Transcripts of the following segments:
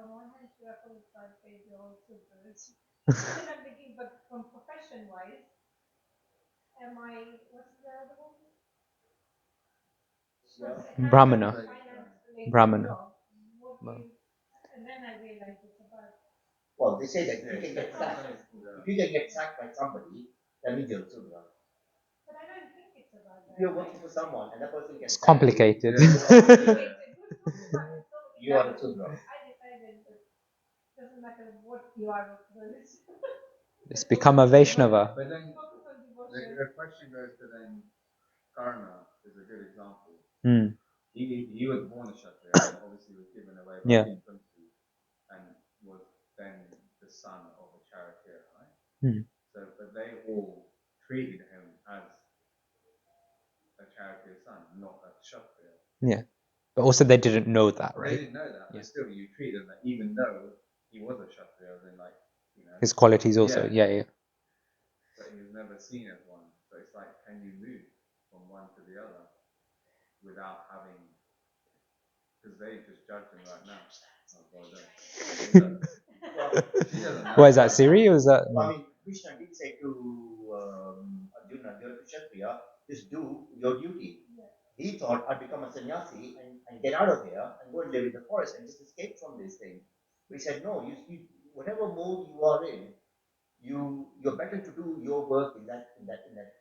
on one hand, Shirafa was trying to say the whole Sudras. And I'm thinking, but from profession-wise, am I, what's the other one? Brahmana. Finance-related Brahmana. job. What do you, and then I realized it's about. Well, they say that you can get sacked. If you can get sacked by somebody, that means you're a Sudra. But I don't think it's about that. If you're working for someone and that person gets It's sacked, complicated. you are a Sudra. I decided that it doesn't matter what you are, It's become a Vaishnava. But then the question goes to then Karna is a good example. Mm. He was born a Kshatriya and obviously was given away by Yeah. infancy and was then the son of a charioteer, right? Mm. So, but they all treated him as a charioteer son, not a Kshatriya. Yeah. But also they didn't know that, right? They didn't know that, but still you treat him that even though he was a Kshatriya, then like, you know. His qualities also, yeah. But he was never seen as one. So it's like, can you move from one to the other without having, because they just judge him right now. Oh, well done. What is that, Siri? Or is that? Well, I mean, Krishna did say to Arjuna, you're a Kshatriya, just do your duty. He thought I'd become a sannyasi and get out of here and go and live in the forest and just escape from this thing. But he said, no, you whatever mode you are in, you're better to do your work in that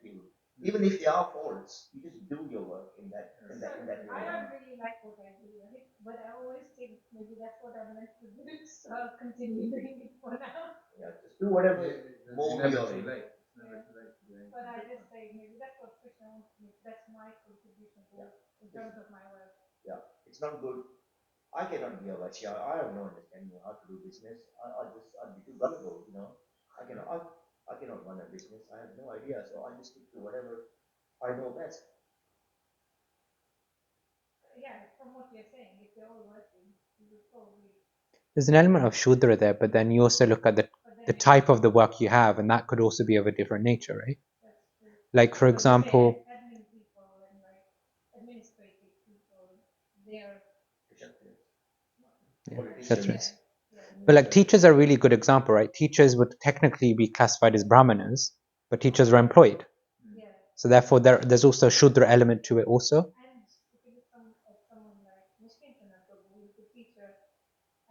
field. Even if there are faults, you just do your work in that way. I don't really like what I do, right? But I always think maybe that's what I'm meant to do, so I'll continue doing it for now. Yeah, just do whatever mode you're in. But I just say maybe that's what Krishna wants me. That's my contribution in terms of my work. Yeah, it's not good. I cannot be a Vaishya. I have no understanding of how to do business. I'd be too gullible, you know. I cannot run a business. I have no idea. So I just stick to whatever I know best. Yeah, from what you're saying, if they're all working, you would probably. There's an element of Shudra there, but then you also look at the type of the work you have, and that could also be of a different nature, right? Like, for example, Admin people and like administrative people, they're. Kshatriyas. But like teachers are a really good example, right? Teachers would technically be classified as Brahmanas, but teachers are employed. So therefore, there's also a Shudra element to it also. And if you look at someone like Muslim Prabhu, who's a teacher,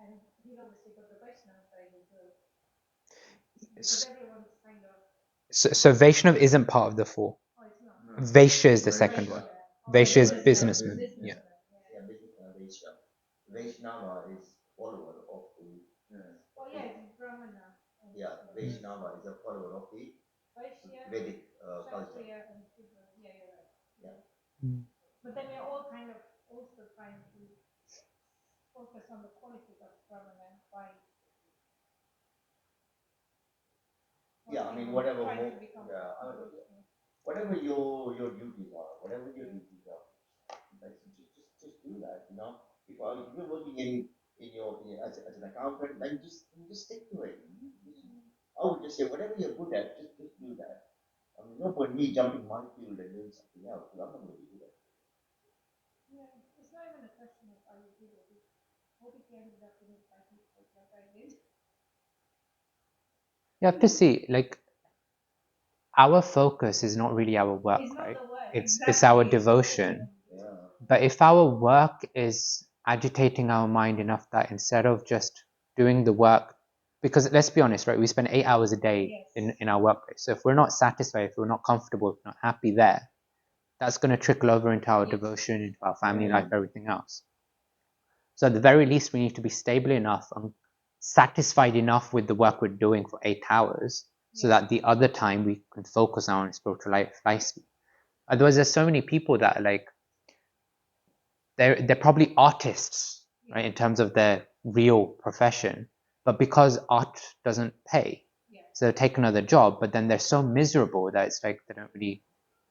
and he's obviously got the Vaishnava side as well. Because everyone's kind of. So Vaishnav isn't part of the four. Oh, it's not. Vaishya is the second one. Vaishya is businessman. Yeah. Yeah, Vaishya. Vaishnava is follower of the. Oh yeah, it's Brahmana. Yeah, Vaishnava is a follower of the Vedic culture. Yeah, you're right. Yeah. But then they're all kind of also trying to focus on the qualities of Brahmana by. Yeah, I mean whatever whatever your duties are, just do that. You know, if you're working in your as an accountant, then just stick to it. I would just say whatever you're good at, just do that. I mean, no point me jumping my field and doing something else because I'm not going to do that. Yeah, it's not even a question of are you good at it. What if you ended up in it like I did? You have to see, like, our focus is not really our work, right? It's our devotion. Yeah. But if our work is agitating our mind enough that instead of just doing the work, because let's be honest, right? We spend 8 hours a day in our workplace. So if we're not satisfied, if we're not comfortable, if we're not happy there, that's going to trickle over into our devotion, into our family life, everything else. So at the very least, we need to be stable enough and satisfied enough with the work we're doing for 8 hours so that the other time we can focus on spiritual life. Otherwise, there's so many people that are like, they're probably artists, right, in terms of their real profession, but because art doesn't pay, so they take another job, but then they're so miserable that it's like they don't really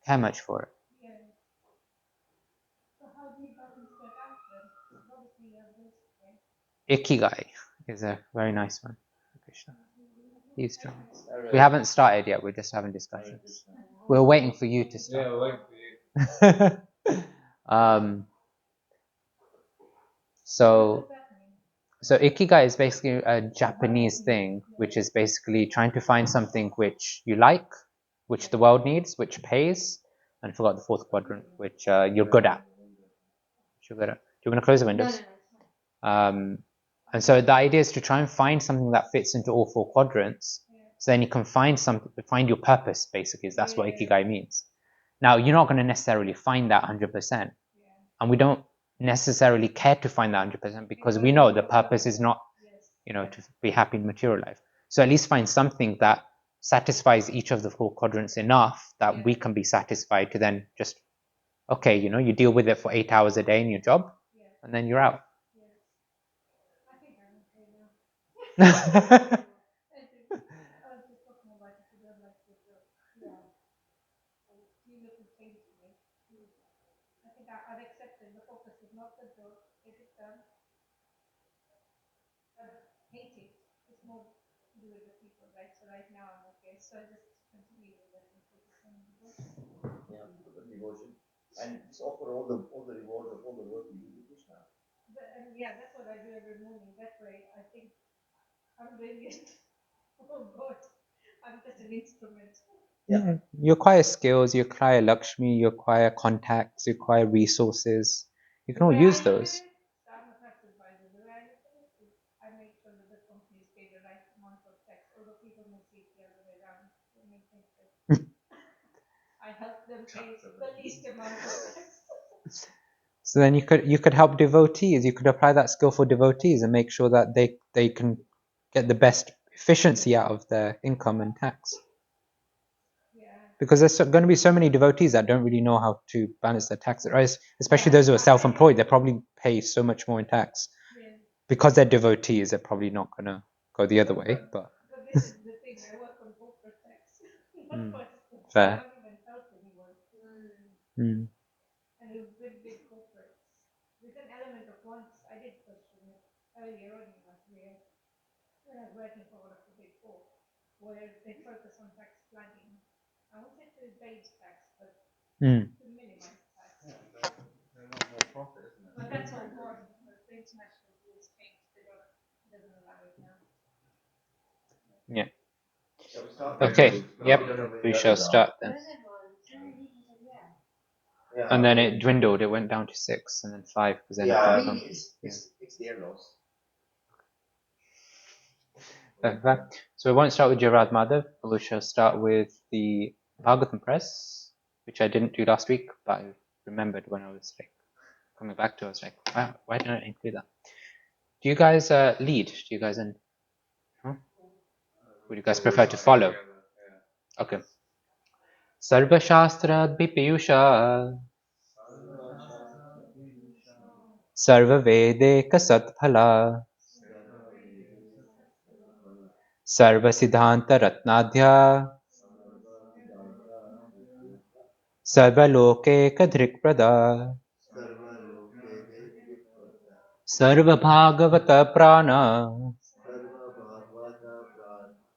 care much for it. So how do you balance that out then? Obviously you have this, right? Ikigai is a very nice one. Krishna. He's strong. We haven't started yet, we're just having discussions. We're waiting for you to start. Yeah, we're waiting for you. So So ikigai is basically a Japanese thing, which is basically trying to find something which you like, which the world needs, which pays, and I forgot the fourth quadrant, which you're good at. Do you want to close the windows? And so the idea is to try and find something that fits into all four quadrants. So then you can find your purpose. Basically, that's what ikigai means. Now you're not going to necessarily find that 100%, and we don't necessarily care to find that 100% because we know the purpose is not, to be happy in material life. So at least find something that satisfies each of the four quadrants enough that we can be satisfied to then just, okay, you deal with it for 8 hours a day in your job, and then you're out. I think I'm okay now. I was just talking about it today, like, yeah. You look and change to me. I think I've accepted the focus is not the job, get it done. I hate it. It's more to do with the people, right? So right now I'm okay. So I just continue with that and focus on the devotion. Yeah, the devotion. And just offer all the reward of all the work you do to Krishna. And yeah, that's what I do every morning. That way I think I'm brilliant. Oh God, I'm just an instrument. Yeah. You acquire skills, you acquire Lakshmi, you acquire contacts, you acquire resources. You can all use those. So I'm a tax advisor. The way I look at it is I make sure that the companies pay the right amount of tax, although people may see it the other way around. They may think that I help them pay the least amount of tax. So then you could help devotees. You could apply that skill for devotees and make sure that they can get the best efficiency out of their income and tax. Because there's going to be so many devotees that don't really know how to balance their taxes, right? Especially those who are self-employed. They probably pay so much more in tax. Because they're devotees, they're probably not going to go the other way. But this is the thing. I work on corporate tax, not personal. Fair. I don't even help anyone. Mm. And with big corporates, with an element of once I did question it earlier on in my career when I was working for one of the big four, where they focus on tax planning. I won't say to evade tax, but to minimize tax. They're not more profit, isn't it? But that's all gone. The international rules changed. They doesn't allow it now. Yeah. Shall we start? Okay. Yep. We shall start then. Yeah. And then it dwindled. It went down to 6 and then 5 because then it's their loss. So we won't start with Jarad Madhav. We shall start with the Bhagavatam press, which I didn't do last week, but I remembered when I was like coming back to it. I was like, wow, why didn't I include that? Do you guys lead? Do you guys would you guys prefer to follow? Okay. Sarva Shastra Bipiyusha Sarva Vede Kasatphala Sarva Siddhanta Ratnadhya Sarva Loke Kadrikprada Sarva Bhagavata Prana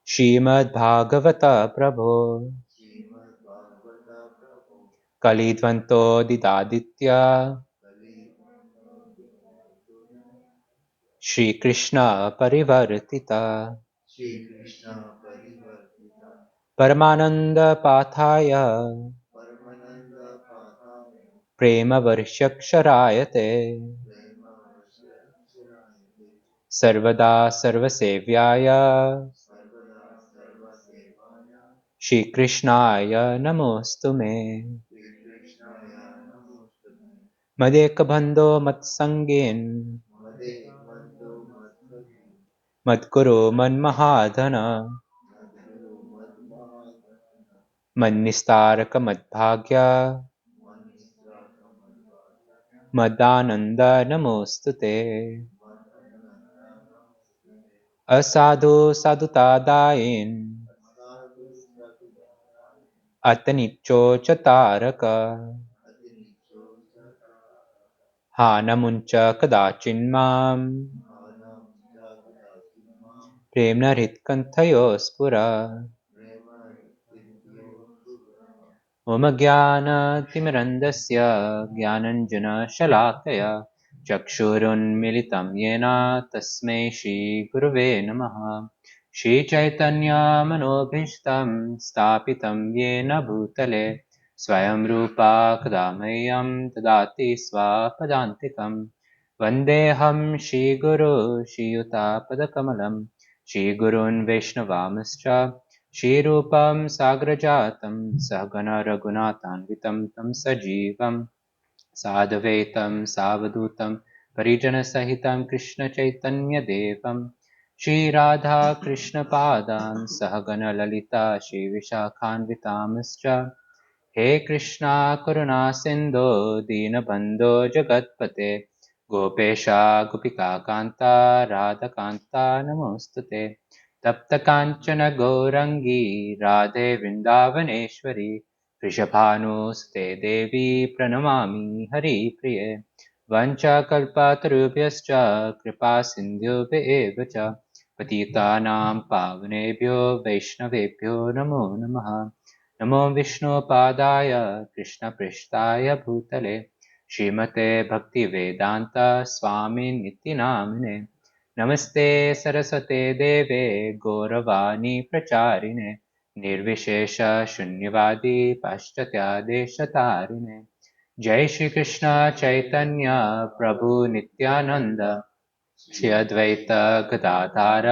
Shrimad Bhagavata Prabhu Kalidvanto Didaditya Shri Krishna Parivartita Paramananda Pathaya Prema Varshaksharayate Sarvada Sarvasevyaya Shri Krishnaya Namostume Madekabhando Matsangin Madguru Manmahadana Madnistaraka Madbhagya Madananda Namostute Asadu Sadutadain Atanicho Chataraka Hanamuncha Kadachinmam Premna Ritkantayo Spura Mama Jnana Timirandasya Jnananjana Shalakaya चक्षुरुन्मिलितं येन तस्मै श्रीगुरवे नमः। श्रीचैतन्यमनोभीष्टं स्थापितं येन भूतले स्वयं रूपा कदा मह्यं ददाति स्वपदान्तिकं। वन्देऽहं श्रीगुरो श्रीयुतापदकमलं श्रीगुरून् वैष्णवांश्च श्रीरूपं साग्रजातं सहगण रघुनाथान्वितं तं सजीवं साद्वैतं सावधूतं परिजनसहितं कृष्णचैतन्यदेवं श्रीराधाकृष्णपादान् सहगण ललिता श्रीविशाखान्वितांश्च हे कृष्णा करुणा सिन्धो दीनबन्धो जगत्पते गोपेशा गोपिकान्ता राधाकान्ता नमोऽस्तुते तप्तकाञ्चन गौरङ्गी राधे वृन्दावनेश्वरी वृषभानुसुते देवी प्रणमामि हरिप्रिये वञ्चाकल्पतरुभ्यश्च कृपासिन्धुभ्येव च पतितानां पावनेभ्यो वैष्णवेभ्यो नमो नमः। नमो विष्णुपादाय कृष्णपृष्ठाय भूतले श्रीमते भक्तिवेदान्त स्वामिनिति नामिने नमस्ते सरस्वते देवे गौरवाणी प्रचारिणे निर्विशेष शून्यवादी पाश्चात्यादेशतारिणे जय श्री कृष्ण चैतन्य प्रभु नित्यानंद श्री अद्वैत गदाधर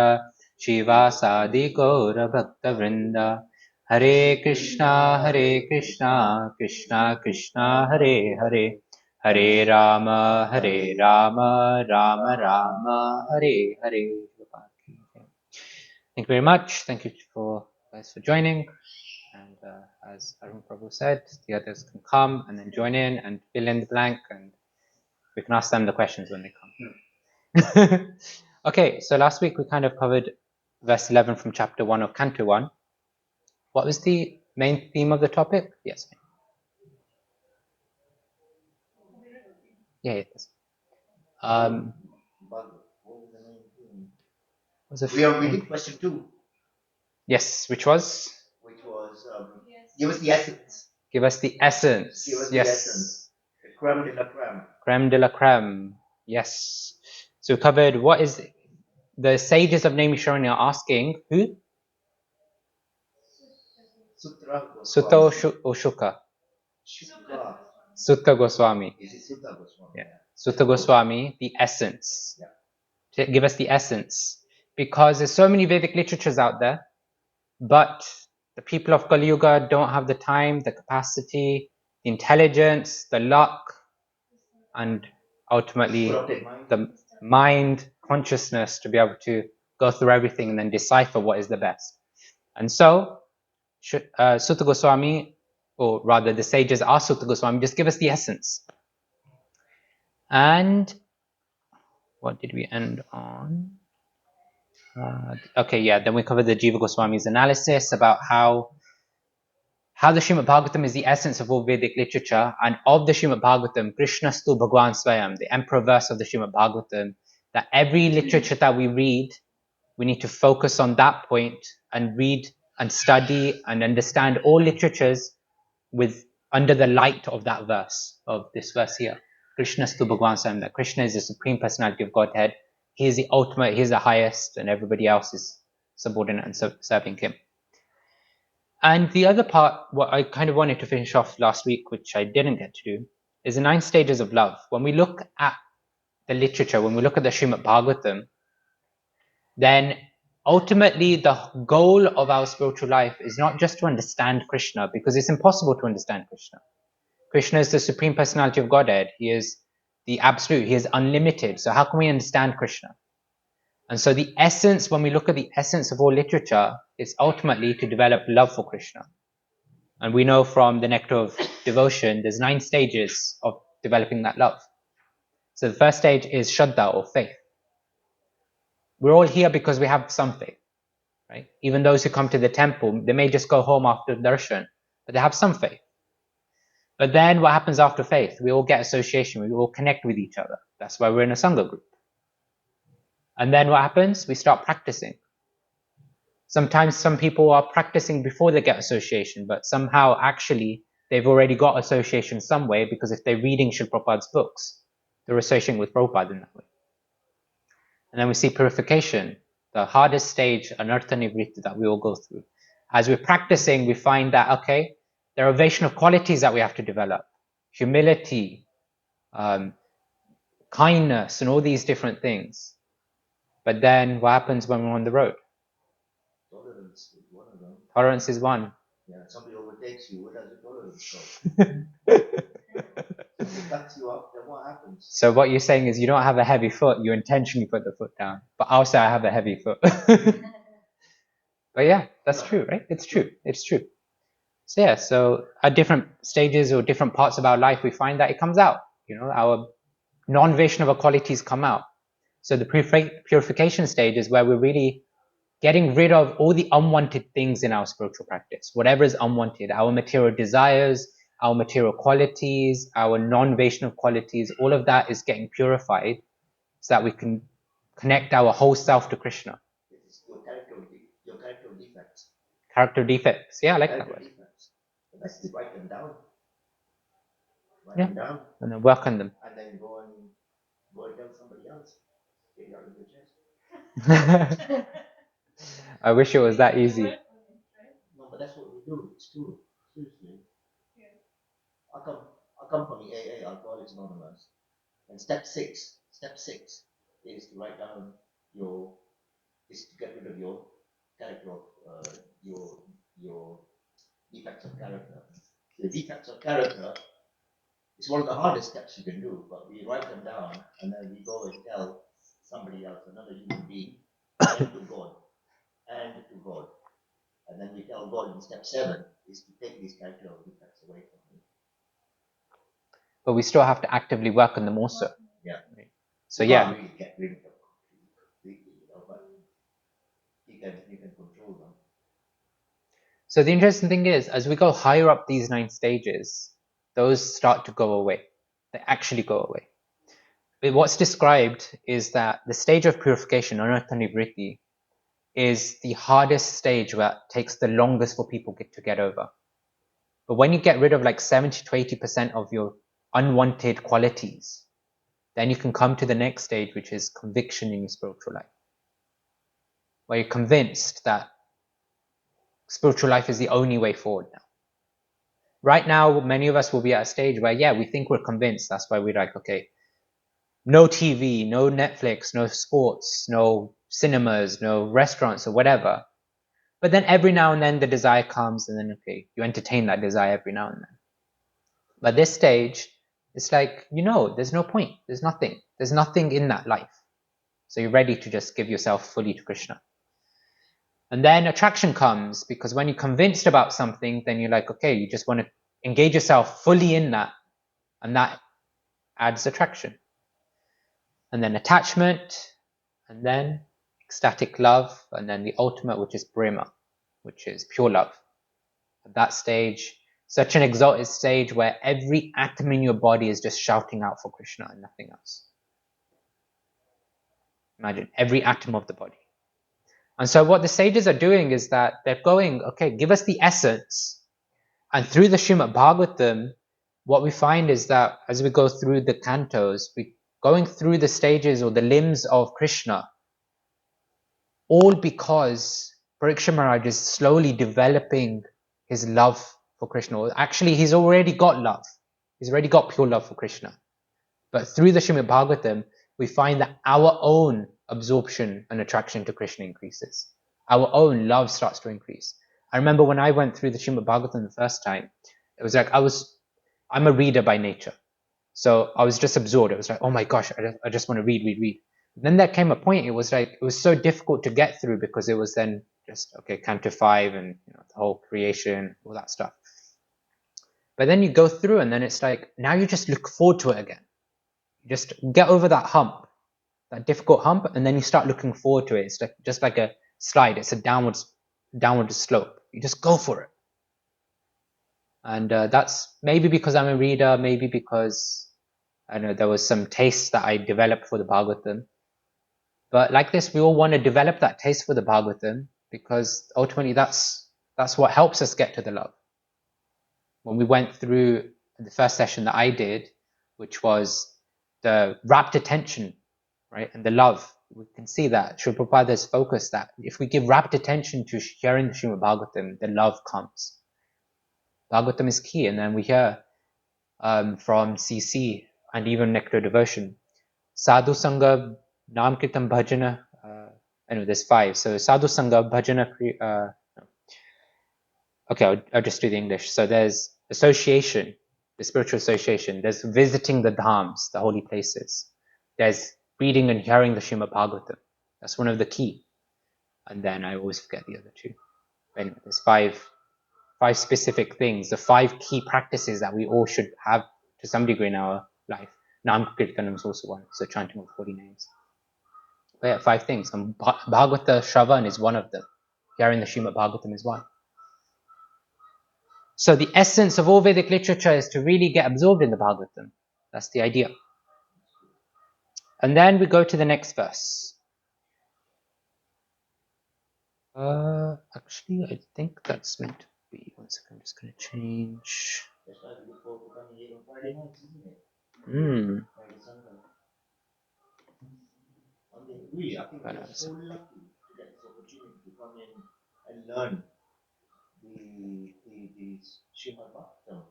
शिवासादि गौर भक्तवृंद हरे Krishna Krishna Krishna Hare Hare Hare Ram Ram Ram Hare Hare. Thank you very much. Thank you for guys for joining. And as Arun Prabhu said, the others can come and then join in and fill in the blank, and we can ask them the questions when they come. Okay, so last week we kind of covered verse 11 from chapter 1 of Canto 1. What was the main theme of the topic? Yes. Yeah, yes. What was the main thing? Was it We did question 2. Yes, which was? Which was give us the essence. Give us the essence. Give us yes. the essence. The creme de la creme. Creme de la creme. Yes. So we covered what is the sages of Naimisharanya are asking who? Sutta or Shuka? Sutta Goswami. Is it Sutta Goswami? Yeah. Sutta Goswami, the essence. Yeah. Give us the essence. Because there's so many Vedic literatures out there, but the people of Kali Yuga don't have the time, the capacity, the intelligence, the luck, and ultimately the mind, consciousness to be able to go through everything and then decipher what is the best. And so, Sutta Goswami, or rather the sages ask Sutta Goswami, just give us the essence. And what did we end on? Okay, yeah, then we covered the Jiva Goswami's analysis about how the Srimad Bhagavatam is the essence of all Vedic literature, and of the Srimad Bhagavatam, Krishna Stu Bhagwan Swayam, the emperor verse of the Srimad Bhagavatam, that every literature that we read, we need to focus on that point and read and study and understand all literatures with under the light of that verse, of this verse here. Krishna Stu Bhagwan Swayam, that Krishna is the Supreme Personality of Godhead. He is the ultimate, he is the highest, and everybody else is subordinate and serving him. And the other part, what I kind of wanted to finish off last week, which I didn't get to do, is the 9 stages of love. When we look at the literature, when we look at the Srimad Bhagavatam, then ultimately the goal of our spiritual life is not just to understand Krishna, because it's impossible to understand Krishna. Krishna is the Supreme Personality of Godhead. He is the Absolute. He is unlimited. So how can we understand Krishna? And so the essence, when we look at the essence of all literature, is ultimately to develop love for Krishna. And we know from the Nectar of Devotion, there's 9 stages of developing that love. So the first stage is Shraddha, or faith. We're all here because we have some faith, right? Even those who come to the temple, they may just go home after darshan, but they have some faith. But then what happens after faith? We all get association, we all connect with each other. That's why we're in a Sangha group. And then what happens? We start practicing. Sometimes some people are practicing before they get association, but somehow actually they've already got association some way, because if they're reading Srila Prabhupada's books, they're associating with Prabhupada in that way. And then we see purification, the hardest stage, anartha nivritti, that we all go through. As we're practicing, we find that, okay, there are Vaishnava qualities that we have to develop. Humility, kindness, and all these different things. But then what happens when we're on the road? Tolerance is one of them. Tolerance is one. Yeah, somebody overtakes you, where does the tolerance go? Somebody cuts you up, then what happens? So what you're saying is you don't have a heavy foot, you intentionally put the foot down. But I'll say I have a heavy foot. But yeah, that's true, right? It's true. It's true. So yeah, so at different stages or different parts of our life, we find that it comes out. Our non-Vaishnava qualities come out. So the purification stage is where we're really getting rid of all the unwanted things in our spiritual practice. Whatever is unwanted, our material desires, our material qualities, our non-Vaishnava qualities, all of that is getting purified so that we can connect our whole self to Krishna. It's your character defects. Character defects. Yeah, I like that Character word. defects. The best is write them down. Write Yeah. them down. And then work on them. And then go and tell somebody else. Get it out of your chest. I wish it was that easy. No, but that's what we do. It's true. Seriously. Accompany AA, Alcoholics Anonymous. And step six is to write down is to get rid of your character of your defects of character. The defects of character is one of the hardest steps you can do, but we write them down and then we go and tell somebody else, another human being, and to God. And then we tell God in step 7 is to take these character defects away from me. But we still have to actively work on them also. Yeah. So you yeah. can't really get rid of them completely, but you can control them. So the interesting thing is, as we go higher up these 9 stages, those start to go away. They actually go away. But what's described is that the stage of purification, anartha nivritti, is the hardest stage where it takes the longest for people to get over. But when you get rid of like 70 to 80% of your unwanted qualities, then you can come to the next stage, which is conviction in your spiritual life, where you're convinced that spiritual life is the only way forward now. Right now, many of us will be at a stage where, yeah, we think we're convinced. That's why we're like, okay, no TV, no Netflix, no sports, no cinemas, no restaurants or whatever. But then every now and then the desire comes and then, okay, you entertain that desire every now and then. But this stage, it's like, there's no point. There's nothing. There's nothing in that life. So you're ready to just give yourself fully to Krishna. And then attraction comes, because when you're convinced about something, then you're like, okay, you just want to engage yourself fully in that. And that adds attraction. And then attachment, and then ecstatic love, and then the ultimate, which is prema, which is pure love. At that stage, such an exalted stage where every atom in your body is just shouting out for Krishna and nothing else. Imagine every atom of the body. And so what the sages are doing is that they're going, okay, give us the essence. And through the Srimad Bhagavatam, what we find is that as we go through the cantos, we're going through the stages or the limbs of Krishna, all because Pariksha Maharaj is slowly developing his love for Krishna. Actually, he's already got love. He's already got pure love for Krishna. But through the Srimad Bhagavatam, we find that our own absorption and attraction to Krishna increases. Our own love starts to increase. I remember when I went through the Srimad Bhagavatam the first time, it was like I'm a reader by nature. So I was just absorbed. It was like, oh my gosh, I just want to read. Then there came a point, it was so difficult to get through because it was then just, okay, Canto 5 and the whole creation, all that stuff. But then you go through and then it's like, now you just look forward to it again. You just get over that hump, that difficult hump, and then you start looking forward to it. It's just like a slide. It's a downward slope. You just go for it. And that's maybe because I'm a reader, maybe because I know there was some taste that I developed for the Bhagavatam. But like this, we all want to develop that taste for the Bhagavatam because ultimately that's what helps us get to the love. When we went through the first session that I did, which was the rapt attention, right, and the love. We can see that Srila Prabhupada's focus that if we give rapt attention to hearing the Srimad Bhagavatam, the love comes. Bhagavatam is key, and then we hear from CC and even Nectar Devotion. Sadhu Sangha, Nam Kirtan Bhajana, anyway, there's 5. So Sadhu Sangha, Bhajana, okay, I'll just do the English. So there's association, the spiritual association. There's visiting the dhams, the holy places. There's reading and hearing the Srimad Bhagavatam. That's one of the key. And then I always forget the other 2. Anyway, there's 5 specific things, the 5 key practices that we all should have to some degree in our life. Nam Kirtanam is also one, so chanting of holy names. But yeah, 5 things. And Bhagavata Shravan is one of them. Hearing the Srimad Bhagavatam is one. So the essence of all Vedic literature is to really get absorbed in the Bhagavatam. That's the idea. And then we go to the next verse. Actually, I think that's meant to be. One second, I'm just going to change. That's why we look forward to coming here on Friday nights, isn't it? Friday Sanga. Really, I think we are so lucky to get this opportunity to come in and learn the Srimad Bhagavatam.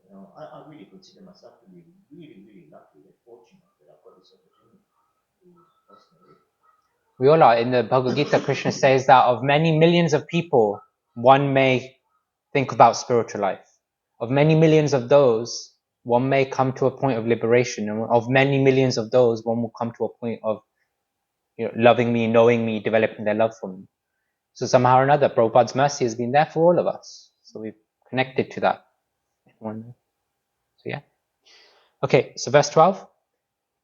You know, I really consider myself to be really, really lucky and fortunate that I've got this opportunity. Personally. We all are. In the Bhagavad Gita, Krishna says that of many millions of people, one may think about spiritual life. Of many millions of those, one may come to a point of liberation. And of many millions of those, one will come to a point of loving me, knowing me, developing their love for me. So somehow or another, Prabhupada's mercy has been there for all of us. So we've connected to that. So yeah. Okay, so verse 12.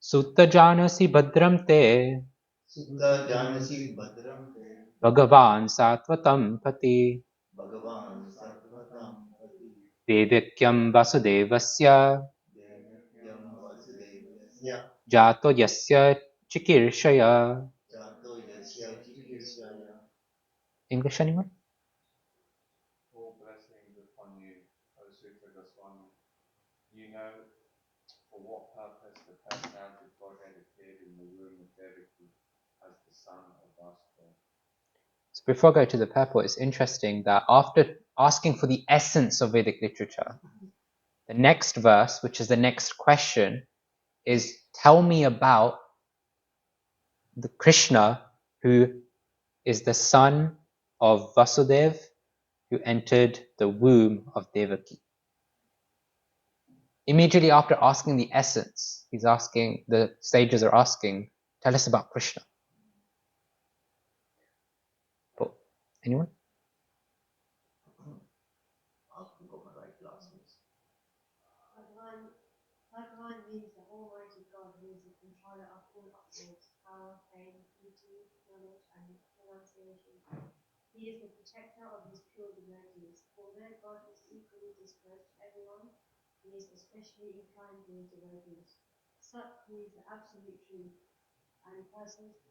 Sutta janasi bhadram te Sutta janasi bhadram te Bhagavan Sattvatam Pati Bhagavan Sattvatam Pati Devakyam Vasudevasya Devakyam Vasudevasya Jato Yasya Chikirshaya. Jato Yasya Chikirshaya. English, anyone? All blessings upon you, O Sutta Goswami. You know for what purpose the personality of Godhead appeared in the womb of Devaki as the son of Vasudeva. So before I go to the purport, it's interesting that after asking for the essence of Vedic literature, the next verse, which is the next question, is tell me about the Krishna who is the son of Vasudeva who entered the womb of Devaki. Immediately after asking the essence, the sages are asking, tell us about Krishna. Anyone? Bhagavan means the Almighty God, who is the controller of all upwards, power, fame, beauty, knowledge, and renunciation. He is the protector of his pure devotees. Although God is equally disposed to everyone, he is especially inclined to his devotees. Sat means the absolute truth, and persons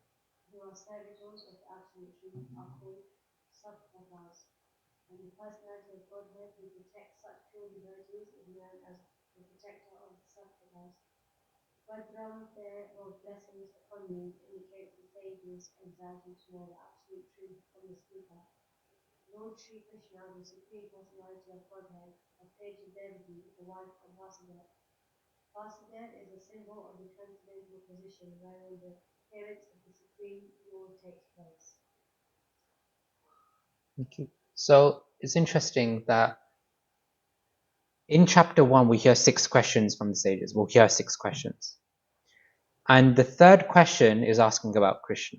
who are servitors of the absolute truth are called Sattvatas. And the personality of Godhead who protects such pure devotees is known as the protector of the Sattvatas. Bhadram, there of blessings upon you, indicates the sages excited to know the absolute truth from the speaker. Lord Sri Krishna, the Supreme Personality of Godhead, appeared to Devaki, the wife of Vasudeva. Vasudeva is a symbol of the transcendental position wherein the appearance of the Supreme Lord takes place. Thank you. So it's interesting that in chapter 1 we hear 6 questions from the sages. We'll hear 6 questions. And the third question is asking about Krishna.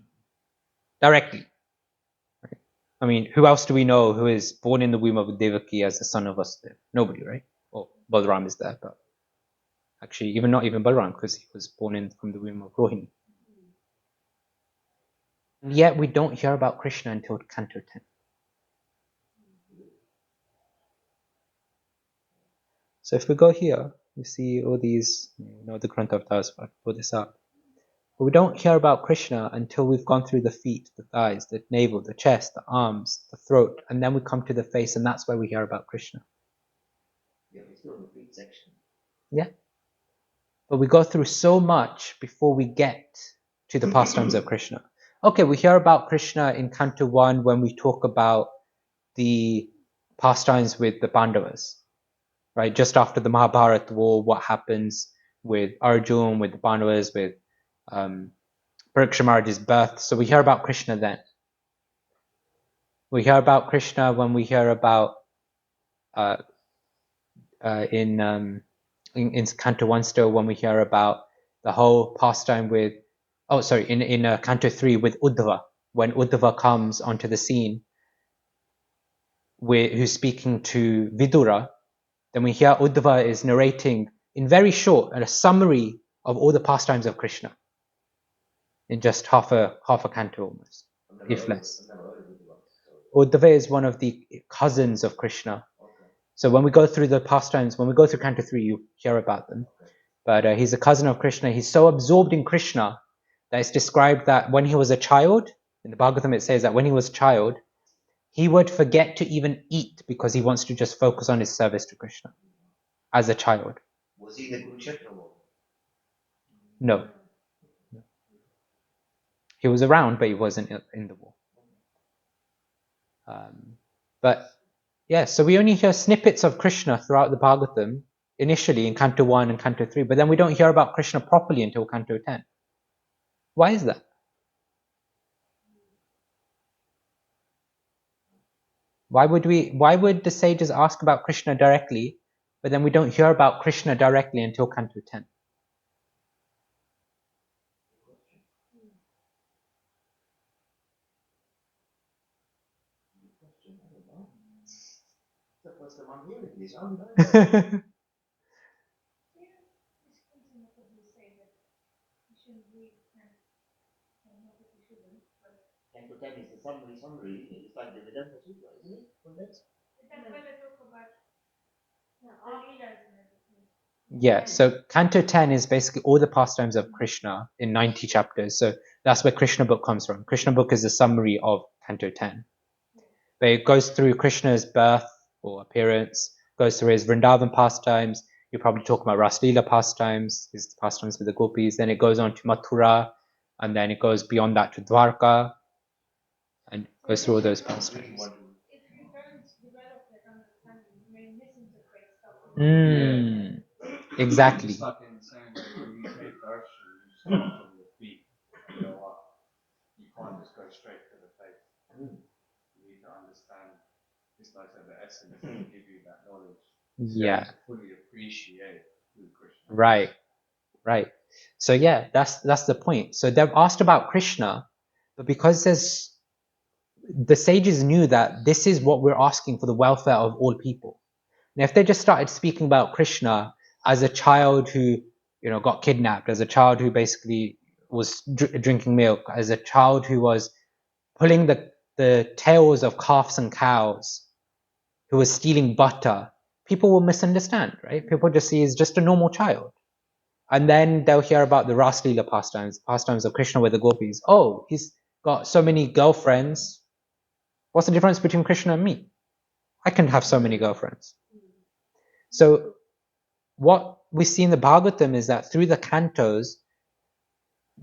Directly. Right? I mean, who else do we know who is born in the womb of Devaki as the son of Vasudeva? Nobody, right? Well, Balaram is there, but actually not even Balaram, because he was born from the womb of Rohini. And yet we don't hear about Krishna until Canto 10. So if we go here, we see all these, the Grantha Avatars for this up. But we don't hear about Krishna until we've gone through the feet, the thighs, the navel, the chest, the arms, the throat, and then we come to the face, and that's where we hear about Krishna. Yeah, we're still in the feet section. Yeah. But we go through so much before we get to the pastimes of Krishna. Okay, we hear about Krishna in Canto 1 when we talk about the pastimes with the Pandavas, right? Just after the Mahabharata war, what happens with Arjun, with the Pandavas, with Parikshit Maharaj's birth. So we hear about Krishna then. We hear about Krishna when we hear about uh, in Canto 1 still, when we hear about the whole pastime with, in Canto 3 with Uddhava, when Uddhava comes onto the scene, who's speaking to Vidura, then we hear Uddhava is narrating in very short, a summary of all the pastimes of Krishna in just half a canto almost, if less. Uddhava is one of the cousins of Krishna. So when we go through the pastimes, when we go through Canto 3, you hear about them. But he's a cousin of Krishna. He's so absorbed in Krishna that it's described that when he was a child, in the Bhagavatam it says that when he was a child, he would forget to even eat because he wants to just focus on his service to Krishna as a child. Was he the Kurukshetra war? No. He was around, but he wasn't in the war. But yeah, so we only hear snippets of Krishna throughout the Bhagavatam, initially in Canto 1 and Canto 3, but then we don't hear about Krishna properly until Canto 10. Why is that? Why would the sages ask about Krishna directly, but then we don't hear about Krishna directly until Canto 10? The first time I'm hearing this. I'm not. Canto 10 is the summary. It's like the Vedanta Sutra, isn't it? Yeah, so Canto 10 is basically all the pastimes of Krishna in 90 chapters. So that's where Krishna book comes from. Krishna book is a summary of Canto 10. But it goes through Krishna's birth or appearance, goes through his Vrindavan pastimes. You probably talk about Raslila pastimes, his pastimes with the gopis. Then it goes on to Mathura, and then it goes beyond that to Dwarka, and goes through all those pastimes. If you don't develop that understanding, you may misinterpret stuff. Exactly. It's like in the same way when you take darshan, you start from the feet and go up. You can't just go straight to the face. You need to understand, it's like the essence to give you that knowledge. Yeah. To fully appreciate who Krishna is. Right. So yeah, that's the point. So they've asked about Krishna, but because the sages knew that this is what we're asking for the welfare of all people. And if they just started speaking about Krishna as a child who, got kidnapped, as a child who basically was drinking milk, as a child who was pulling the tails of calves and cows, who was stealing butter, people will misunderstand, right? People just see he's just a normal child. And then they'll hear about the Raslila pastimes of Krishna with the gopis. Oh, he's got so many girlfriends. What's the difference between Krishna and me? I can have so many girlfriends. So what we see in the Bhagavatam is that through the cantos,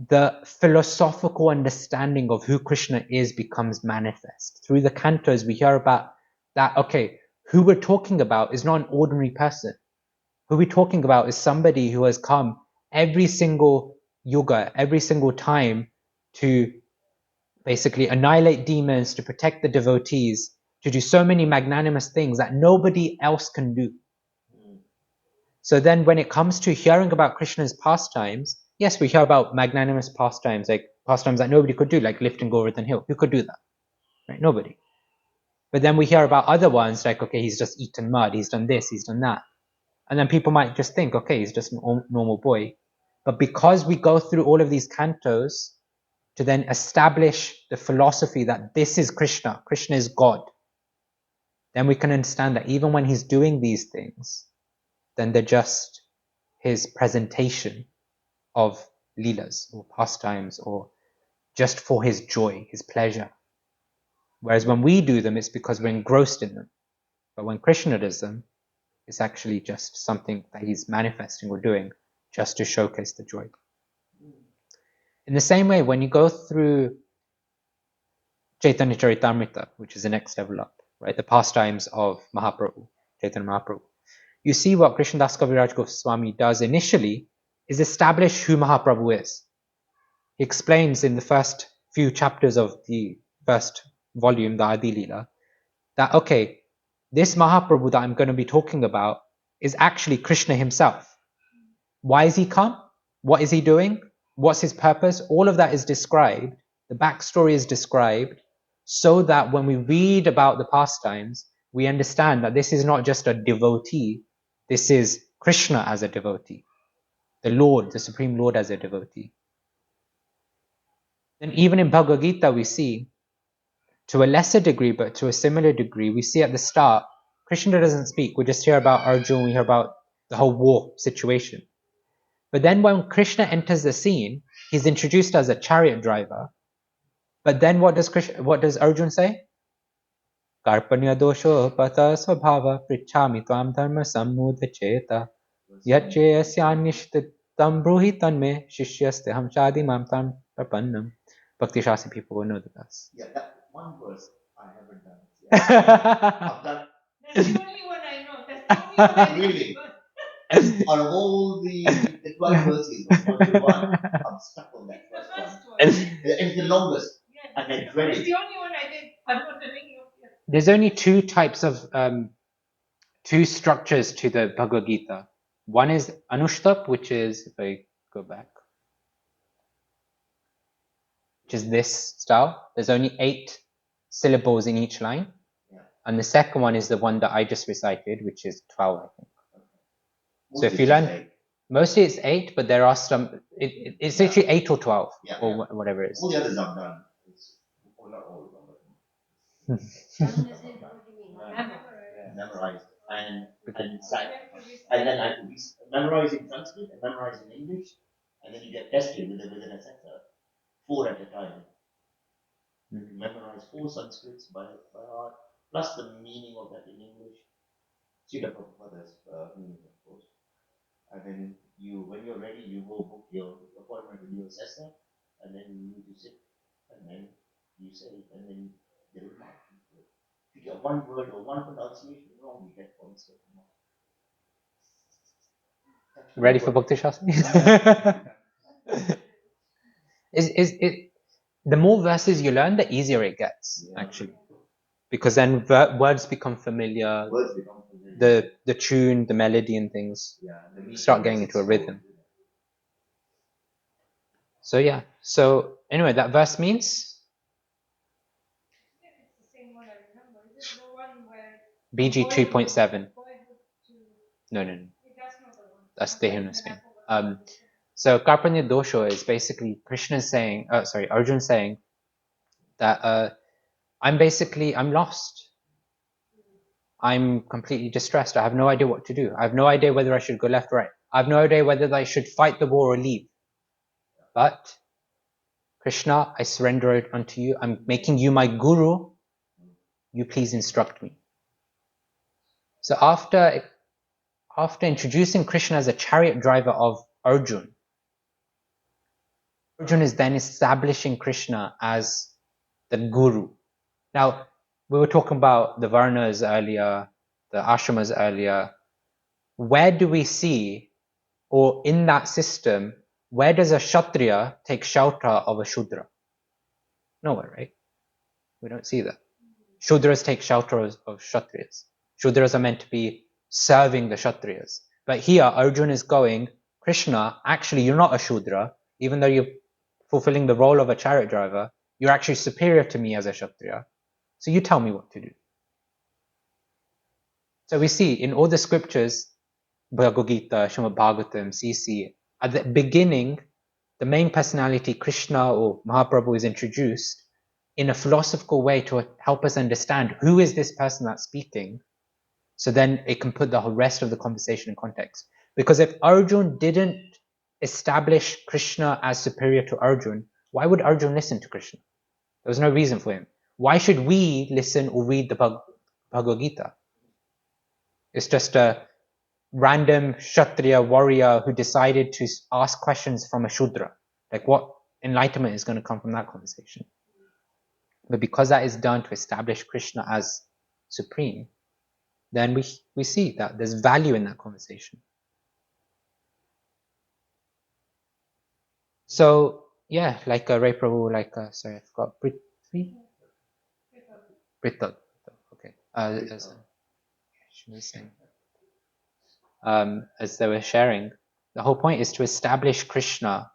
the philosophical understanding of who Krishna is becomes manifest. Through the cantos, we hear about that, okay, who we're talking about is not an ordinary person. Who we're talking about is somebody who has come every single yuga, every single time to basically annihilate demons, to protect the devotees, to do so many magnanimous things that nobody else can do. So then when it comes to hearing about Krishna's pastimes, yes, we hear about magnanimous pastimes, like pastimes that nobody could do, like lifting Govardhan Hill. Who could do that? Right? Nobody. But then we hear about other ones, like, okay, he's just eaten mud, he's done this, he's done that. And then people might just think, okay, he's just a normal boy. But because we go through all of these cantos to then establish the philosophy that this is Krishna, Krishna is God, then we can understand that even when he's doing these things, then they're just his presentation of leelas or pastimes or just for his joy, his pleasure. Whereas when we do them, it's because we're engrossed in them. But when Krishna does them, it's actually just something that he's manifesting or doing just to showcase the joy. In the same way, when you go through Chaitanya Charitamrita, which is the next level up, right, the pastimes of Mahaprabhu, Chaitanya Mahaprabhu, you see what Krishnadas Kaviraj Goswami does initially is establish who Mahaprabhu is. He explains in the first few chapters of the first volume, the Adi Leela, that, okay, this Mahaprabhu that I'm going to be talking about is actually Krishna himself. Why is he come? What is he doing? What's his purpose? All of that is described. The backstory is described so that when we read about the pastimes, we understand that this is not just a devotee. This is Krishna as a devotee. The Lord, the Supreme Lord as a devotee. And even in Bhagavad Gita, we see, to a lesser degree, but to a similar degree, we see at the start, Krishna doesn't speak. We just hear about Arjuna, we hear about the whole war situation. But then when Krishna enters the scene, he's introduced as a chariot driver. But then what does Arjuna say? Karpanya dosho pata svabhava prichhami tvam dharma sammudacheta yachyasyanyishtam bruhi tanme shishyasте ham chadi mam tam prapannam. Bhakti Shastri people will know this. Yeah, that one verse I haven't done. Yeah. I've done. That's the only one I know. That's the only one I Really? know. Out of all the 12 verses of module 1, I'm stuck on that It's the first first one. one. It's the longest. Yes. And I dread It's it. the only one I did. I'm not telling you. There's only two types of two structures to the Bhagavad Gita. One is Anushtap, which is, if I go back, which is this style. There's only 8 syllables in each line. Yeah. And the second one is the one that I just recited, which is 12, I think. So if Mostly you it's learn, 8. mostly it's 8, but there are some, it's actually 8 or 12, or whatever it is. All the others I've done. Well, not all of them, but What do you mean? memorized. And then I have to memorize in Sanskrit and memorize in English, and then you get tested within a sector, 4 at a time. You memorize 4 Sanskrits by heart, plus the meaning of that in English. Srila Prabhupada's meaning, of course. And then when you're ready, you go book your appointment with your assessor, and then you need to sit, and then you say it, and then they will mark you. If you get one word or one pronunciation wrong, you get points. Ready for Bhakti Shastri? The more verses you learn, the easier it gets, actually. Because then words become familiar, the tune, the melody and things start getting into a rhythm. So yeah, so anyway, that verse means? It's the same one I remember. Is it the one where BG 3.7. No. That's not the one. That's the hymn thing. So Karpanya Dosho is basically Krishna saying, Arjuna saying that I'm lost. I'm completely distressed. I have no idea what to do. I have no idea whether I should go left or right. I have no idea whether I should fight the war or leave. But Krishna, I surrender it unto you. I'm making you my guru. You please instruct me. So after introducing Krishna as a chariot driver of Arjuna is then establishing Krishna as the guru. Now, we were talking about the Varnas earlier, the Ashramas earlier. Where do we see, or in that system, where does a Kshatriya take shelter of a Shudra? Nowhere, right? We don't see that. Shudras take shelter of Kshatriyas. Shudras are meant to be serving the Kshatriyas. But here, Arjuna is going, Krishna, actually you're not a Shudra, even though you're fulfilling the role of a chariot driver, you're actually superior to me as a Kshatriya. So you tell me what to do. So we see in all the scriptures, Bhagavad Gita, Srimad Bhagavatam, CC, at the beginning, the main personality, Krishna or Mahaprabhu, is introduced in a philosophical way to help us understand who is this person that's speaking. So then it can put the whole rest of the conversation in context. Because if Arjuna didn't establish Krishna as superior to Arjuna, why would Arjuna listen to Krishna? There was no reason for him. Why should we listen or read the Bhagavad Gita? It's just a random Kshatriya warrior who decided to ask questions from a Shudra. Like, what enlightenment is going to come from that conversation? But because that is done to establish Krishna as supreme, then we see that there's value in that conversation. So yeah, like Ray Prabhu, like sorry, I forgot Prithvi. Prithal. Okay. She was saying, as they were sharing, the whole point is to establish Krishna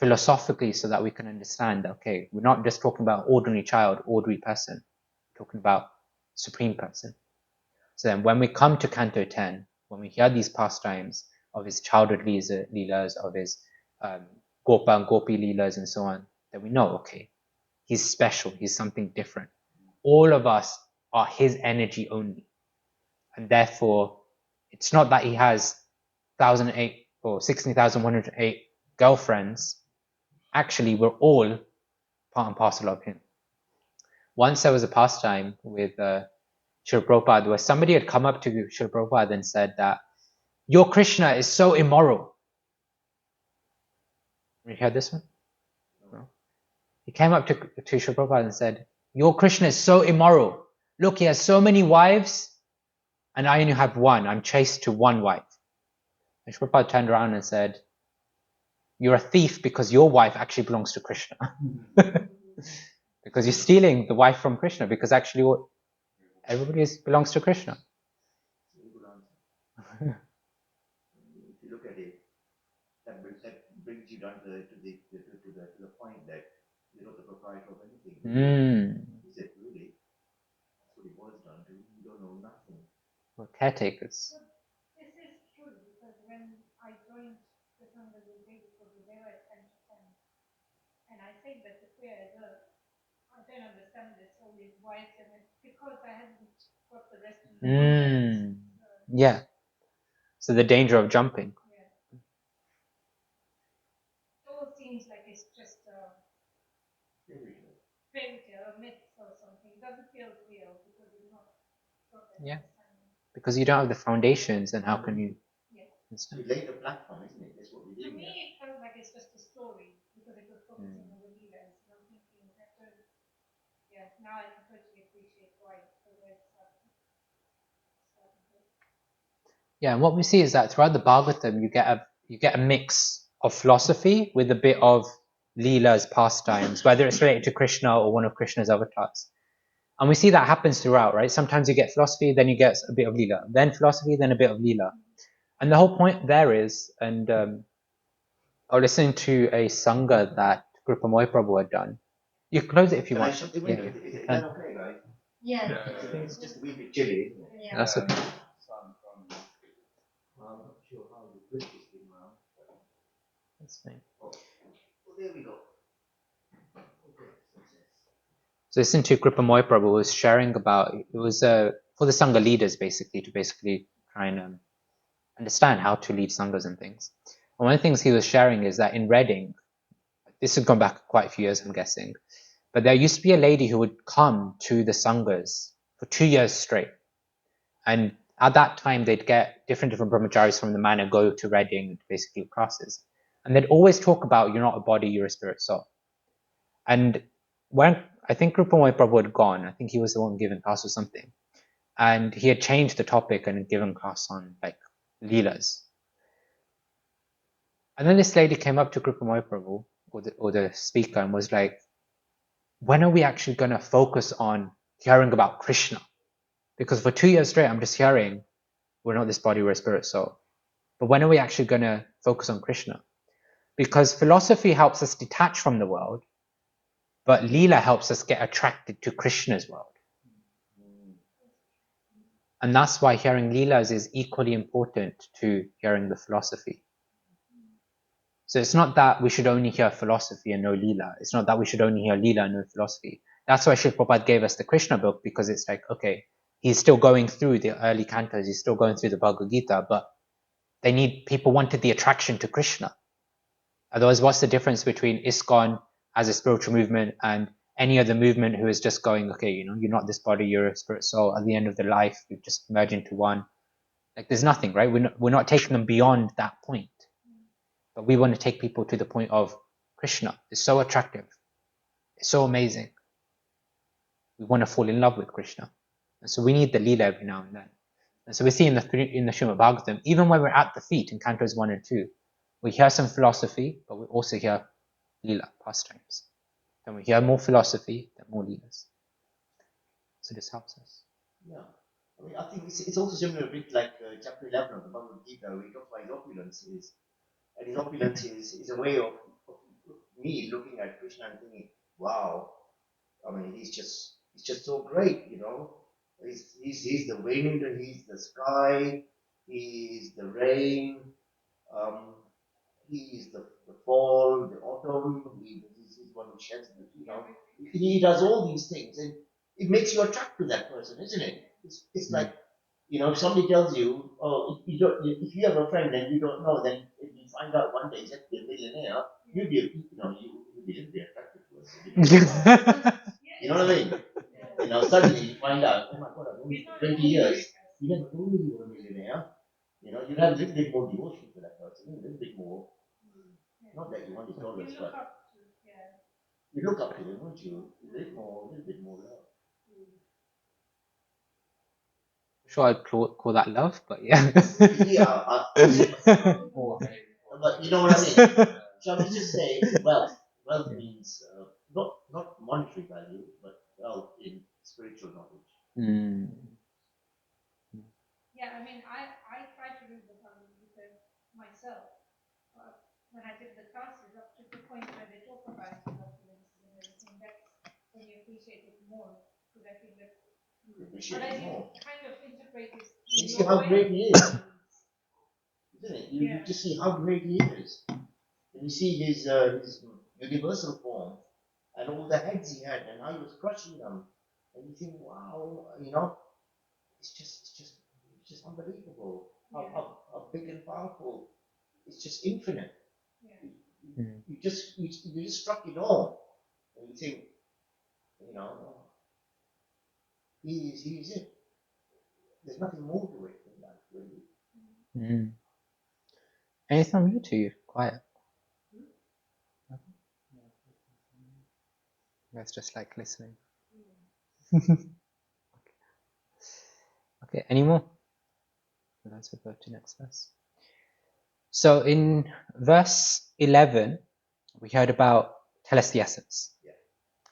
philosophically so that we can understand, okay, we're not just talking about ordinary child, ordinary person, we're talking about supreme person. So then when we come to Canto 10, when we hear these pastimes of his childhood leelas, of his Gopa and Gopi leelas and so on, then we know, okay, he's special, he's something different. All of us are his energy only. And therefore, it's not that he has 1,008 or 16,108 girlfriends. Actually, we're all part and parcel of him. Once there was a pastime with Srila Prabhupada where somebody had come up to Srila Prabhupada and said that, your Krishna is so immoral. You heard this one? No? He came up to Srila Prabhupada and said, your Krishna is so immoral. Look, he has so many wives, and I only have one. I'm chaste to one wife. And Srila Prabhupada turned around and said, you're a thief because your wife actually belongs to Krishna. Because you're stealing the wife from Krishna, because actually everybody belongs to Krishna. If you look at it, that brings you down to the point that you're not the proprietor of anything. Is it really? That's what it boils down to. You don't know nothing. Well, caretakers. This is true because when I joined the Sangha the day before, they were at 10 to 10. And I said that the prayer as well, I don't understand this, all these wives, and because I hadn't got the rest of the Yeah. So the danger of jumping. Yeah. It all seems like it's just a fairy tale, a myth or something. It doesn't feel real because it's not Yeah. Because you don't have the foundations, then how can you? So you lay the platform, isn't it? That's what we To did. me, it felt like it's just a story because it was focusing on the leaders. And I'm thinking, now I can totally appreciate why. Yeah, and what we see is that throughout the Bhagavatam, you get a mix of philosophy with a bit of Leela's pastimes, whether it's related to Krishna or one of Krishna's avatars. And we see that happens throughout, right? Sometimes you get philosophy, then you get a bit of Leela, then philosophy, then a bit of Leela. And the whole point there is, and I was listening to a Sangha that Grupamoy Prabhu had done. You can close it if you want. Shut the window? Is that okay, guys? Yeah. It's just a wee bit chilly, isn't it? Yeah. That's okay. I'm not sure how to twist this thing around. That's fine. Oh, there we go. Okay, success. So listen to Grupamoy Prabhu was sharing about, it was for the Sangha leaders basically, to basically try and understand how to lead Sanghas and things. And one of the things he was sharing is that in Reading, this has gone back quite a few years, I'm guessing, but there used to be a lady who would come to the Sanghas for 2 years straight. And at that time, they'd get different brahmacharis from the manor, go to Reading, basically classes. And they'd always talk about, you're not a body, you're a spirit soul. And when, I think Rupamoy Prabhu had gone, I think he was the one giving class or something. And he had changed the topic and given class on like Leelas. And then this lady came up to Rupamoy Prabhu, or the speaker, and was like, when are we actually going to focus on hearing about Krishna? Because for 2 years straight, I'm just hearing, we're not this body, we're a spirit soul. But when are we actually going to focus on Krishna? Because philosophy helps us detach from the world, but Leela helps us get attracted to Krishna's world. And that's why hearing Leelas is equally important to hearing the philosophy. So it's not that we should only hear philosophy and no Leela. It's not that we should only hear Leela and no philosophy. That's why Srila Prabhupada gave us the Krishna book, because it's like, okay, he's still going through the early cantos, he's still going through the Bhagavad Gita, but people wanted the attraction to Krishna. Otherwise, what's the difference between ISKCON as a spiritual movement and any other movement who is just going, okay, you're not this body, you're a spirit soul. At the end of the life, you just merge into one. Like there's nothing, right? We're not taking them beyond that point. But we want to take people to the point of Krishna. It's so attractive. It's so amazing. We want to fall in love with Krishna. And so we need the Leela every now and then. And so we see in the Srimad Bhagavatam, even when we're at the feet in cantos 1 and 2, we hear some philosophy, but we also hear Leela, pastimes. Then we hear more philosophy, then more Leelas. So this helps us. Yeah. I mean, I think it's also similar a bit like chapter 11 of the Bhagavad Gita, where he talks about his opulences. And his opulence is a way of me looking at Krishna and thinking, wow, I mean, he's just so great, you know. He's the wind, he's the sky, he's the rain, um, he's the fall, the autumn, he's one who sheds the, you know. He does all these things, and it makes you attract to that person, isn't it? It's like, you know, if somebody tells you, oh, if you have a friend and you don't know, then if you find out one day he's actually a millionaire, you'd be a little bit attracted to us. You know what I mean? You know, suddenly you find out, oh my God, I've known you for 20 years. You never told me you were a millionaire. You know, you'd have a little bit more devotion to that person, a little bit more. Not that you want his dollars, but you look up to him, won't you? A little bit more love. Sure, I'd call that love, but yeah. Yeah, but you know what I mean? Shall we just say wealth? Wealth means not monetary value, but wealth in spiritual knowledge. Mm. Yeah, I mean, I try to read the Bhagavad Gita myself. When I did the classes, up to the point where they talk about opulence and everything, that's when you appreciate it more. Because I think that, Appreciate but it as you more. kind of integrate it, You see how great he is, isn't it? You just see how great he is. And you see his universal form and all the heads he had and how he was crushing them. And you think, wow, you know, it's just unbelievable how big and powerful. It's just infinite. You just struck in awe. And you think, you know, he's it. There's nothing more to it than that, really. Mm. Anything from you two? Quiet. That's just like listening. Okay, any more? Let's go to next verse. So in verse 11, we heard about tell us the essence. Yeah.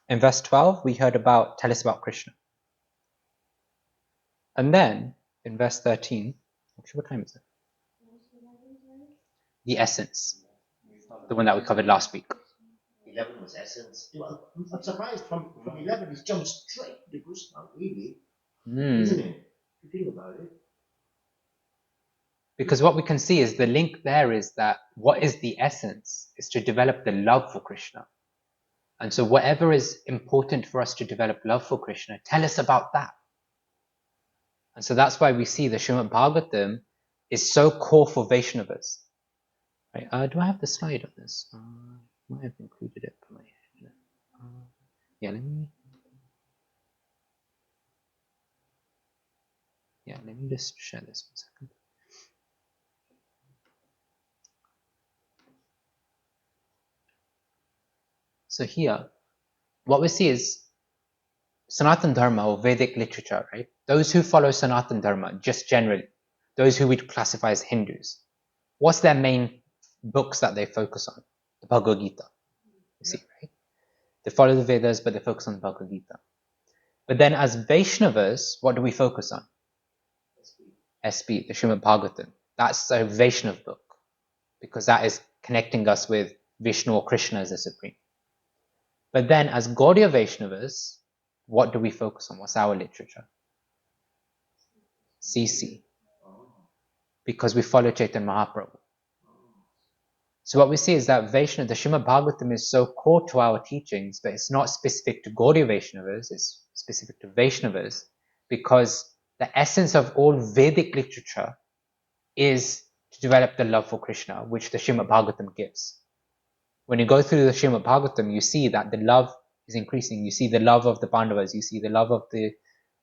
In verse 12, we heard about tell us about Krishna. And then in verse 13, actually, what time is it? The essence, the one that we covered last week. 11 was essence. Well, I'm surprised from 11 he's jumped straight to Krishna, really. Isn't it? If you think about it. Because what we can see is the link there is that what is the essence is to develop the love for Krishna. And so whatever is important for us to develop love for Krishna, tell us about that. And so that's why we see the Srimad Bhagavatam is so core for Vaishnavas. Right? Do I have the slide on this? Might have included it for my head. Let me just share this 1 second. So here, what we see is Sanatan Dharma or Vedic literature, right? Those who follow Sanatan Dharma, just generally, those who we'd classify as Hindus, what's their main books that they focus on? The Bhagavad Gita. You see, right? They follow the Vedas, but they focus on the Bhagavad Gita. But then as Vaishnavas, what do we focus on? SB, the Srimad Bhagavatam. That's a Vaishnav book, because that is connecting us with Vishnu or Krishna as the Supreme. But then as Gaudiya Vaishnavas, what do we focus on? What's our literature? CC. Because we follow Chaitanya Mahaprabhu. So what we see is that Vaishnava, the Srimad Bhagavatam is so core to our teachings, but it's not specific to Gaudiya Vaishnavas, it's specific to Vaishnavas, because the essence of all Vedic literature is to develop the love for Krishna, which the Srimad Bhagavatam gives. When you go through the Srimad Bhagavatam, you see that the love is increasing. You see the love of the Pandavas, you see the love of the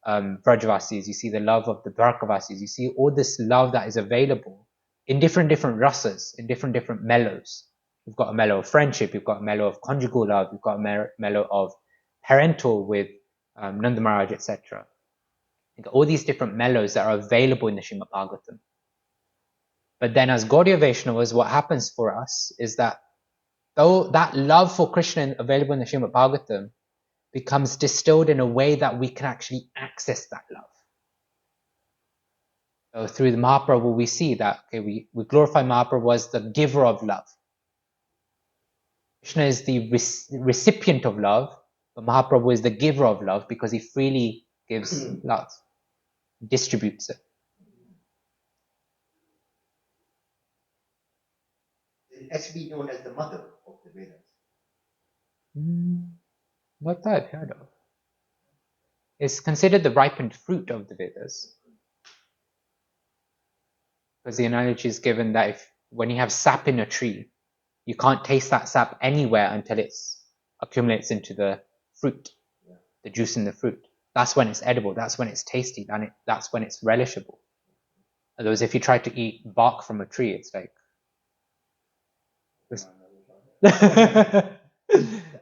Brajavasis, you see the love of the Dwarkavasis, you see all this love that is available in different rasas, in different mellows. You've got a mellow of friendship, you've got a mellow of conjugal love, you've got a mellow of parental with Nanda Maharaj, etc. You've got all these different mellows that are available in the Srimad Bhagavatam. But then as Gaudiya Vaishnavas, what happens for us is that though that love for Krishna available in the Srimad Bhagavatam becomes distilled in a way that we can actually access that love. So through the Mahaprabhu, we see that we glorify Mahaprabhu as the giver of love. Krishna is the recipient of love, but Mahaprabhu is the giver of love because he freely gives love, distributes it. It has to be known as the mother of the Vedas. Not that I've heard of. It's considered the ripened fruit of the Vedas. Because the analogy is given that when you have sap in a tree, you can't taste that sap anywhere until it accumulates into the fruit, the juice in the fruit. That's when it's edible, that's when it's tasty, and that's when it's relishable. Otherwise, if you try to eat bark from a tree, it's like...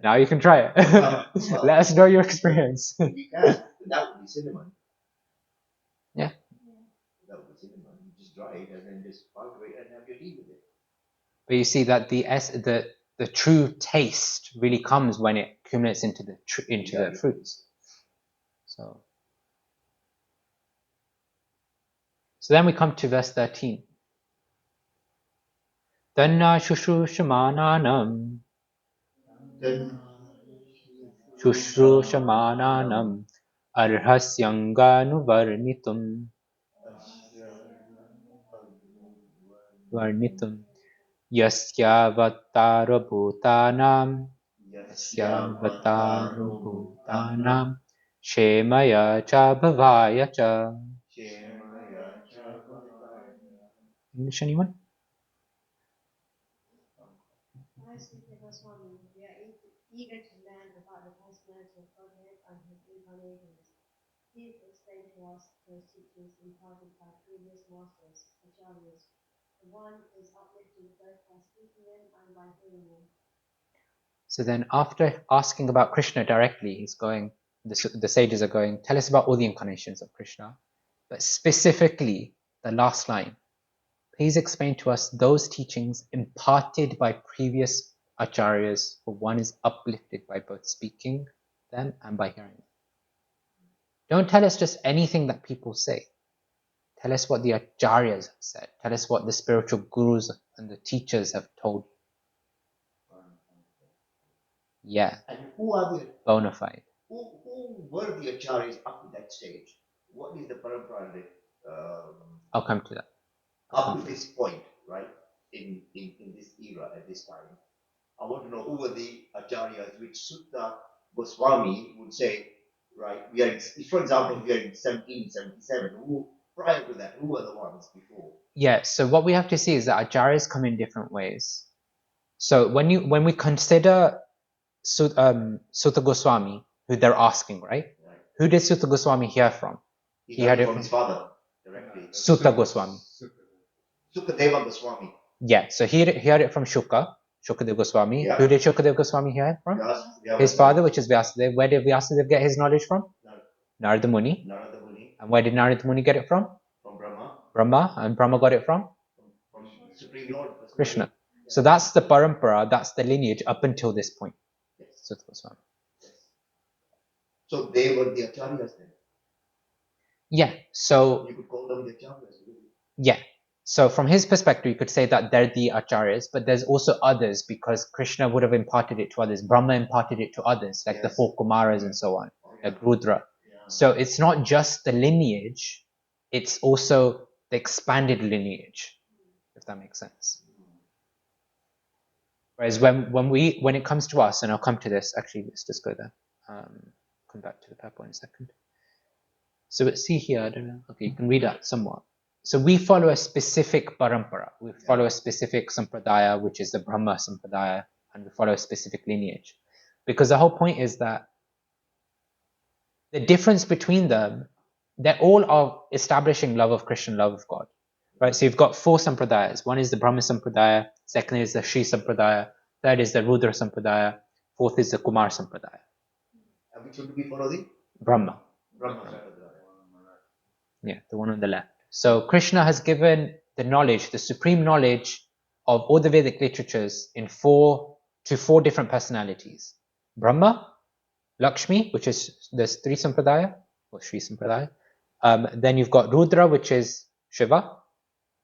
Now you can try it. Let us know your experience. You can. That would be cinnamon. Yeah. That would be cinnamon. You just dry it and then just powder it and have your tea with it. But you see that the true taste really comes when it accumulates into the fruits. So then we come to verse 13. Tanna shushrushamananam arhasyanganuvarnitum yasyavatarbhutanam shemaya cha bhavaya cha. English, anyone? Goswami, we are eager to learn about the personality of Godhead and his incarnations. Please explain to us those teachings imparted by previous masters, acharyas. The one is uplifted both by speaking them and by hearing them. So then after asking about Krishna directly, the sages are going, tell us about all the incarnations of Krishna, but specifically the last line. Please explain to us those teachings imparted by previous acharyas, for one is uplifted by both speaking them and by hearing them. Don't tell us just anything that people say. Tell us what the acharyas have said. Tell us what the spiritual gurus and the teachers have told you. Yeah. And who are the Bona fide. who were the acharyas up to that stage? What is the parampara I'll come to that. up to this point, right? In this era at this time. I want to know who were the acharyas which Sutta Goswami would say, right? We are in, for example, we are in 1777. Who prior to that, who were the ones before? Yeah, so what we have to see is that acharyas come in different ways. So when we consider Sutta Goswami, who they're asking, right? Who did Sutta Goswami hear from? He heard it from his father directly. Sutta Goswami. Sukadeva Goswami. Yeah, so he heard it from Shukadeva Goswami. Yeah. Who did Shukadeva Goswami hear it from? His father, which is Vyasadeva. Where did Vyasadeva get his knowledge from? Narada Muni. Narada Muni. And where did Narada Muni get it from? From Brahma. Brahma. And Brahma got it from? From Supreme Lord Krishna. So that's the parampara, that's the lineage up until this point. Yes. Sutta Goswami. Yes. So they were the acharyas then. Yeah. So you could call them the acharyas. yeah. So from his perspective, you could say that they're the acharyas, but there's also others because Krishna would have imparted it to others. Brahma imparted it to others, like the four Kumaras and so on, like Rudra. Yeah. So it's not just the lineage, it's also the expanded lineage, if that makes sense. Whereas when it comes to us, and I'll come to this, actually, let's just go there. Come back to the PowerPoint in a second. So let's see here, I don't know. Okay, you can read that somewhat. So we follow a specific parampara. We follow a specific sampradaya, which is the Brahma sampradaya, and we follow a specific lineage. Because the whole point is that The difference between them, they all are establishing love of Krishna, love of God. Right? So you've got 4 sampradayas. One is the Brahma Sampradaya, second is the Shri Sampradaya, third is the Rudra Sampradaya, fourth is the Kumar Sampradaya. And which one do we follow the? Brahma. Brahma Sampradaya. Yeah, the one on the left. So Krishna has given the knowledge, the supreme knowledge of all the Vedic literatures in 4 different personalities. Brahma, Lakshmi, which is there's 3 sampradaya, or Sri Sampradaya. Then you've got Rudra, which is Shiva.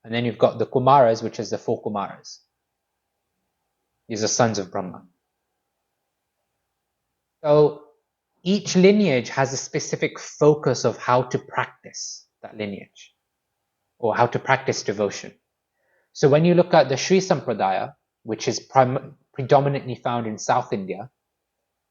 And then you've got the Kumaras, which is the 4 Kumaras. These are sons of Brahma. So each lineage has a specific focus of how to practice that lineage, or how to practice devotion. So when you look at the Sri Sampradaya, which is predominantly found in South India,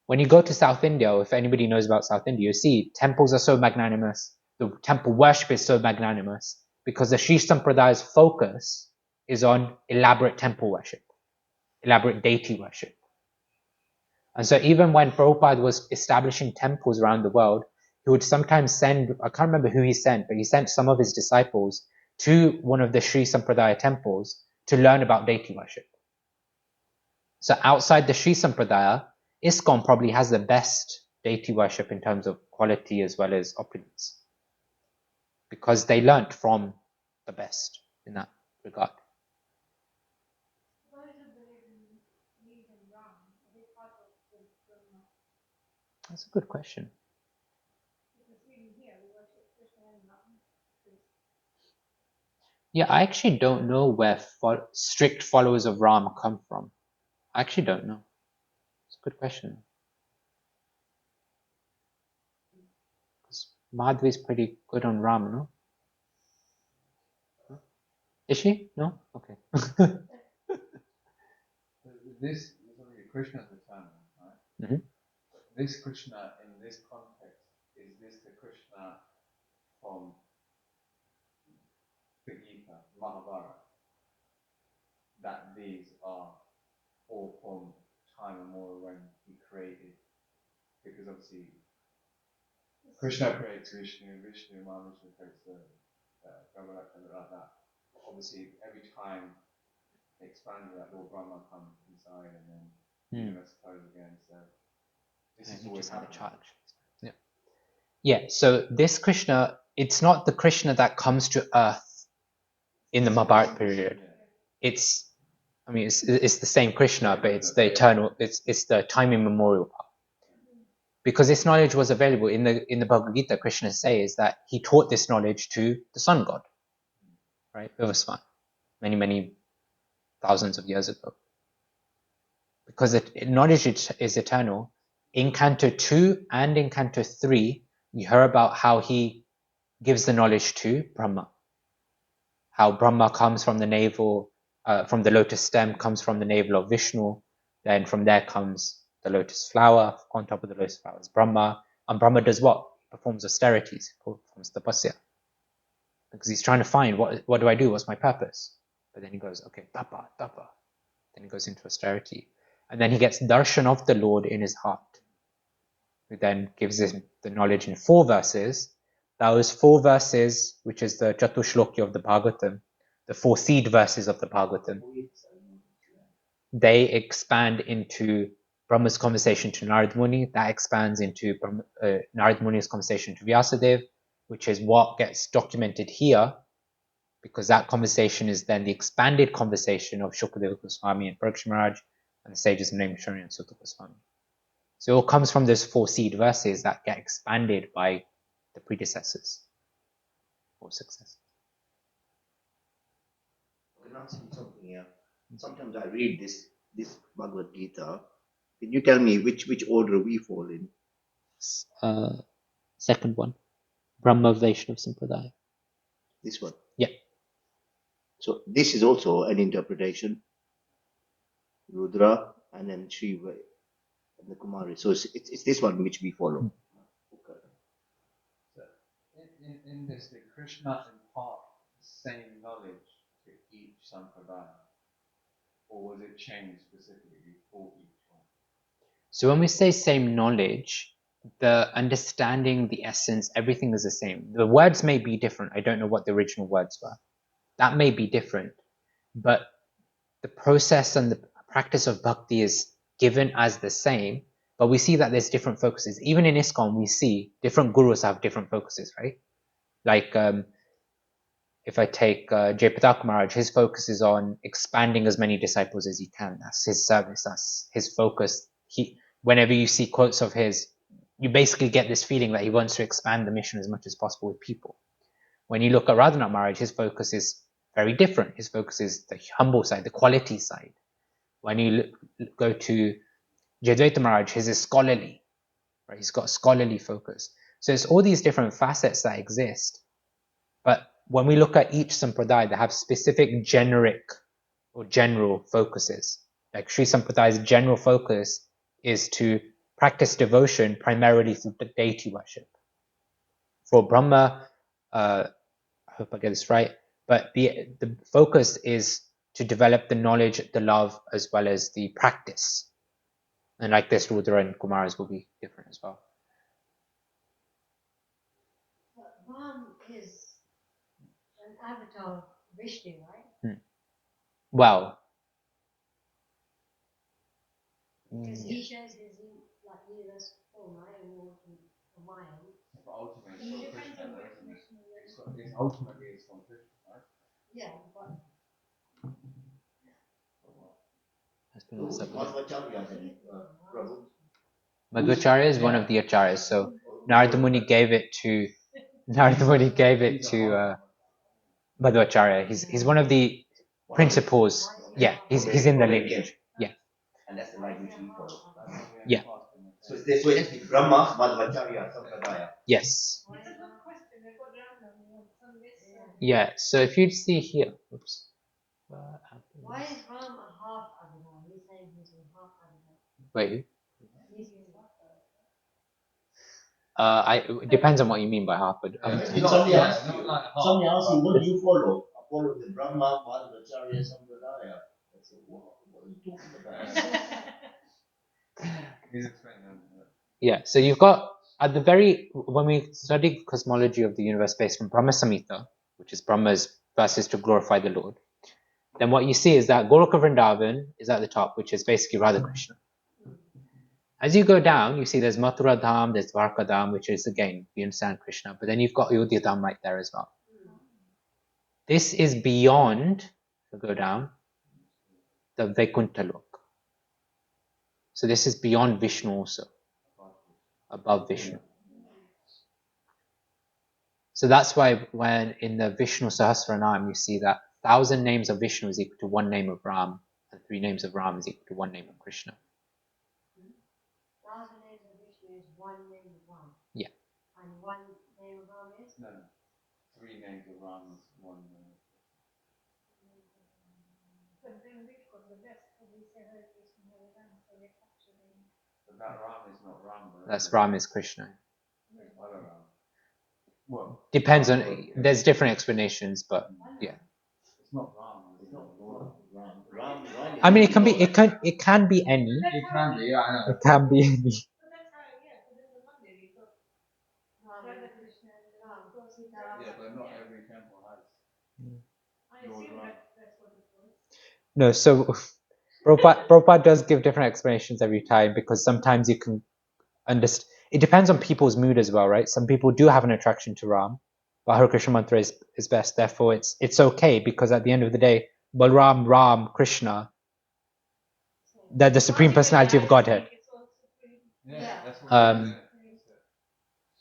when you go to South India, or if anybody knows about South India, you see temples are so magnanimous, the temple worship is so magnanimous, because the Sri Sampradaya's focus is on elaborate temple worship, elaborate deity worship. And so even when Prabhupada was establishing temples around the world, he would sometimes send, I can't remember who he sent, but he sent some of his disciples to one of the Sri Sampradaya temples to learn about deity worship. So outside the Sri Sampradaya, ISKCON probably has the best deity worship in terms of quality as well as opulence, because they learnt from the best in that regard. Those who believe in Lead and Ram, are they part of the Brahma? That's a good question. Because even here we worship Krishna and Ram. Yeah, I actually don't know where strict followers of Ram come from. I actually don't know. It's a good question. Because Madhvi is pretty good on Ram, no? Is she? No? Okay. This is only Krishna's eternal, right? Mhm. This Krishna in this context, is this the Krishna from the Gita, Mahabharata? That these are all from time immemorial when he created, because obviously Krishna creates Vishnu, Mahavishnu creates the Bhagavatam like that. Obviously, every time they expand that, Lord Brahma comes inside and then the universe closes again. So this is always happening. Yeah, so this Krishna, it's not the Krishna that comes to earth in the Mahabharata period. It's, I mean, it's the same Krishna, but it's the eternal, it's the time immemorial part. Because this knowledge was available in the Bhagavad Gita, Krishna says that he taught this knowledge to the sun god, right? Vivasvan, many thousands of years ago. Because knowledge is eternal. In Canto 2 and in Canto 3, you hear about how he gives the knowledge to Brahma. How Brahma comes from the navel, from the lotus stem, comes from the navel of Vishnu. Then from there comes the lotus flower. On top of the lotus flower is Brahma. And Brahma does what? Performs austerities, performs tapasya. Because he's trying to find, what do I do? What's my purpose? But then he goes, okay, tapa. Then he goes into austerity. And then he gets darshan of the Lord in his heart. Who then gives him the knowledge in 4 verses. Those 4 verses, which is the Chatushloki of the Bhagavatam, the 4 seed verses of the Bhagavatam, they expand into Brahma's conversation to Narad Muni. That expands into Narad Muni's conversation to Vyasadeva, which is what gets documented here, because that conversation is then the expanded conversation of Shukadeva Goswami and Parikshit Maharaj and the sages named Shri and Sutta Goswami. So it all comes from those 4 seed verses that get expanded by the predecessors or successors. Can I ask you something here? Sometimes I read this Bhagavad Gita. Can you tell me which order we fall in? Second one, Brahma Vaishnav Sampradaya. This one. Yeah. So this is also an interpretation. Rudra and then Shiva and the Kumari. So it's this one which we follow. Okay. So in this, did Krishna impart the same knowledge to each sampradaya, or was it changed specifically for each one? So when we say same knowledge, the understanding, the essence, everything is the same. The words may be different. I don't know what the original words were. That may be different, but the process and the practice of bhakti is given as the same, but we see that there's different focuses. Even in ISKCON, we see different gurus have different focuses, right? Like, if I take Jayapataka Maharaj, his focus is on expanding as many disciples as he can. That's his service. That's his focus. Whenever you see quotes of his, you basically get this feeling that he wants to expand the mission as much as possible with people. When you look at Radhanath Maharaj, his focus is very different. His focus is the humble side, the quality side. When you go to Jadvaita Maharaj, his is scholarly, right? He's got a scholarly focus. So it's all these different facets that exist. But when we look at each sampradaya, they have specific generic or general focuses. Like Sri Sampraday's general focus is to practice devotion primarily through deity worship. For Brahma, I hope I get this right, but the focus is to develop the knowledge, the love, as well as the practice. And like this, Rudra and Kumaras will be different as well. But Ram is an avatar of Vishnu, right? Well, Because he shows his like universal form, right? And all the mind. But ultimately, it's It still depends Krishna, on though, which isn't it? Krishna. It's ultimately it's from Krishna, right? Yeah, but let's bring this up again. Madhvacharya then, Prabhu. Madhvacharya is one of the acharyas. So Narada Muni gave it to Madhvacharya. He's one of the principals. Yeah, he's in the lineage. Yeah. And that's the line which he follows. Yeah. So this way, it's Brahma, Madhvacharya, Sampradaya. Yes. It's a good question. I got random on some list. Yeah. So if you see here, oops. why is Ram a half avatar? He's saying he's a half avatar. Wait. He's It depends on what you mean by half. But Somebody asked you, what do you follow? I follow the Brahma, Madhvacharya, Sampradaya. I said, what are you talking about? He's explaining that. yeah. So you've got when we study cosmology of the universe based on Brahma Samhita, which is Brahma's verses to glorify the Lord, then what you see is that Goloka Vrindavan is at the top, which is basically Radha Krishna. As you go down, you see there's Mathura Dham, there's Dwarka Dham, which is again, you understand Krishna, but then you've got Ayodhya Dham right there as well. This is beyond, if you go down, the Vaikuntha Lok. So this is beyond Vishnu also, above Vishnu. So that's why when in the Vishnu Sahasranam you see that 1,000 names of Vishnu is equal to 1 name of Ram, and 3 names of Ram is equal to 1 name of Krishna. 1,000 names of Vishnu is one name of Ram. Yeah. And one name of Ram is? No. 3 names of Ram is one. But then which got the best? Because we say Hare Krishna, Hare Ram, so we're capturing. But that Ram is not Ram, though. That's Ram is Krishna. It's other Ram. Well, Depends on, there's different explanations, but yeah. it's not Ram. It's not Lord. Ram. I mean, it can be any. It can be, yeah, I know. It can be any. So that's how, yeah, so there's a Monday we got Radha Krishna and Ram. Yeah, but not every temple has. I assume that's what it was. No, so Prabhupada does give different explanations every time because sometimes you can understand. It depends on people's mood as well, right? Some people do have an attraction to Ram, but Hare Krishna mantra is best. Therefore, it's okay because at the end of the day, Balram, Ram, Krishna, they're the Supreme Personality of Godhead. Yeah, that's what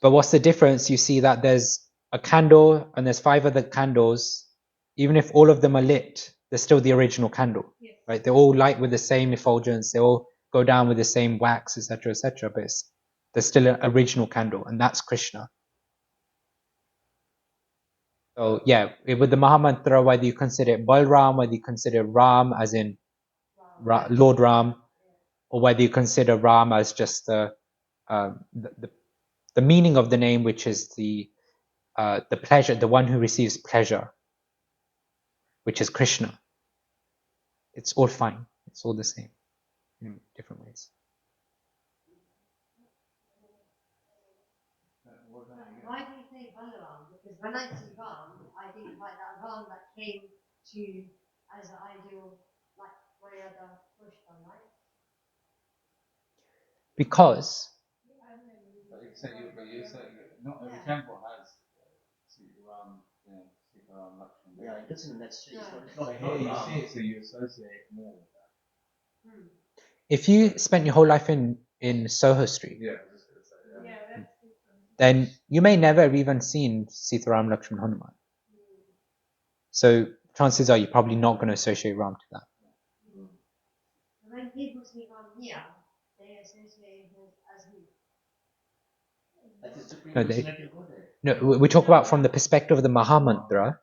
But what's the difference? You see that there's a candle and there's 5 other candles. Even if all of them are lit, they're still the original candle, right? They all light with the same effulgence. They all go down with the same wax, etc., etc. But there's still an original candle, and that's Krishna. So yeah, with the Mahamantra, whether you consider it Balram, whether you consider Ram as in Lord Ram, or whether you consider Ram as just the meaning of the name, which is the pleasure, the one who receives pleasure, which is Krishna. It's all fine. It's all the same in different ways. Why do you say Balaram? Because when I see Ram, I think like that Ram that came to as an ideal, like my other Pushpa, right? Because But you say not every Yeah. temple has Sitaram, Sitaram Lakshman. Yeah, it doesn't necessarily. No. It's not. So It's here not you Ram. see it, so you associate more with that. Hmm. if you spent your whole life in Soho Street, Yeah, I was just gonna say. Yeah, that's different. then you may never have even seen Sitaram Lakshman Hanuman. So chances are you're probably not going to associate Ram to that. And when people see Ram here, they associate him as who? That's the supreme No, personality of Godhead. No, we talk about from the perspective of the Mahamantra,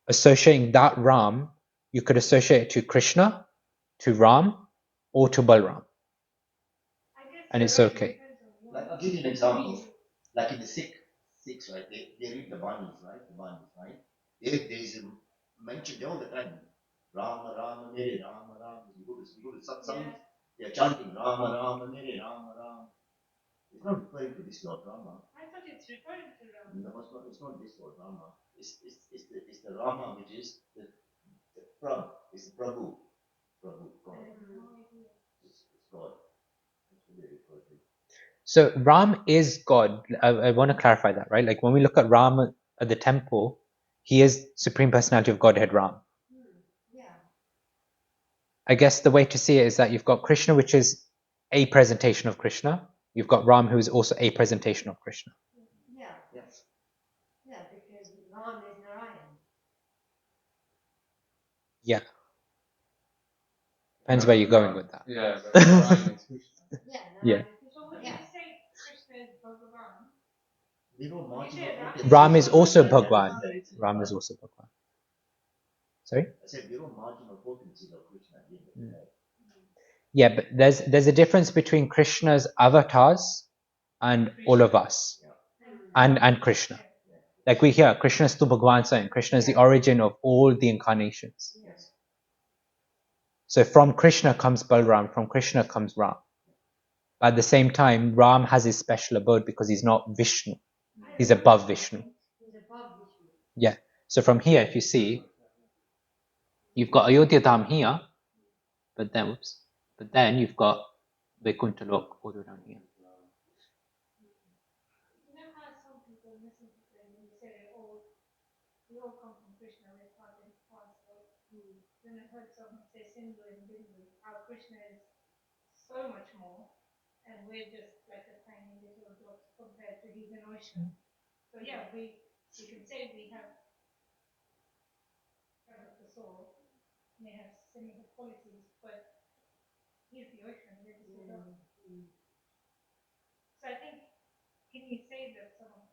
associating that Ram, you could associate it to Krishna, to Ram, or to Balram. I guess And you're it's right, okay. depends on what- Like I'll give you an example. Like in the Sikhs, right? They read the Banis, right? The Banis, right? There's a mentioned all the time. Rama, Rama, Mere, Rama, Rama. You go to satsang, they're chanting Rama, Rama, Mere, Rama, Rama. It's not referring to this Lord Rama. I thought it's referring to Ram. No, it's not this Lord Rama. It's the Rama which is the Prabhu. It's the Prabhu. Prabhu, God. I have no idea. It's God. That's what they refer to. So Ram is God. I want to clarify that, right? Like when we look at Ram at the temple, he is Supreme Personality of Godhead Ram. Yeah. I guess the way to see it is that you've got Krishna, which is a presentation of Krishna. You've got Ram, who is also a presentation of Krishna. Yeah. Yes. Yeah, because Ram is Narayan. Yeah. Depends where you're going with that. Yeah, but Narayan is Krishna. Yeah. Yeah. Narayan is So would Yeah. you say Krishna is Bhagavan? We know marginal say Ram- potency. Ram is also Bhagwan. Ram is also Bhagwan. Sorry? I said we know marginal potencies of Krishna at the end of the day. Yeah, but there's a difference between Krishna's avatars and all of us. And Krishna. Like we hear, Krishna is to Bhagwan saying, Krishna is the origin of all the incarnations. Yes. So from Krishna comes Balram, from Krishna comes Ram. But at the same time, Ram has his special abode because he's not Vishnu. He's above Vishnu. He's above Vishnu. Yeah. So from here, if you see, you've got Ayodhya Dham here, but then you've got Vaikuntha Lok all the way down here. You know how some people listen to them and they say we all come from Krishna, we're part and parcel. Then I heard someone say Sindhu and Bindu, how Krishna is so much more, and we're just like a tiny little dot compared to his ocean. So yeah, we can say we have kind of the soul, may have similar qualities, but he's the ocean, we're just a dot. So I think, can you say that some of,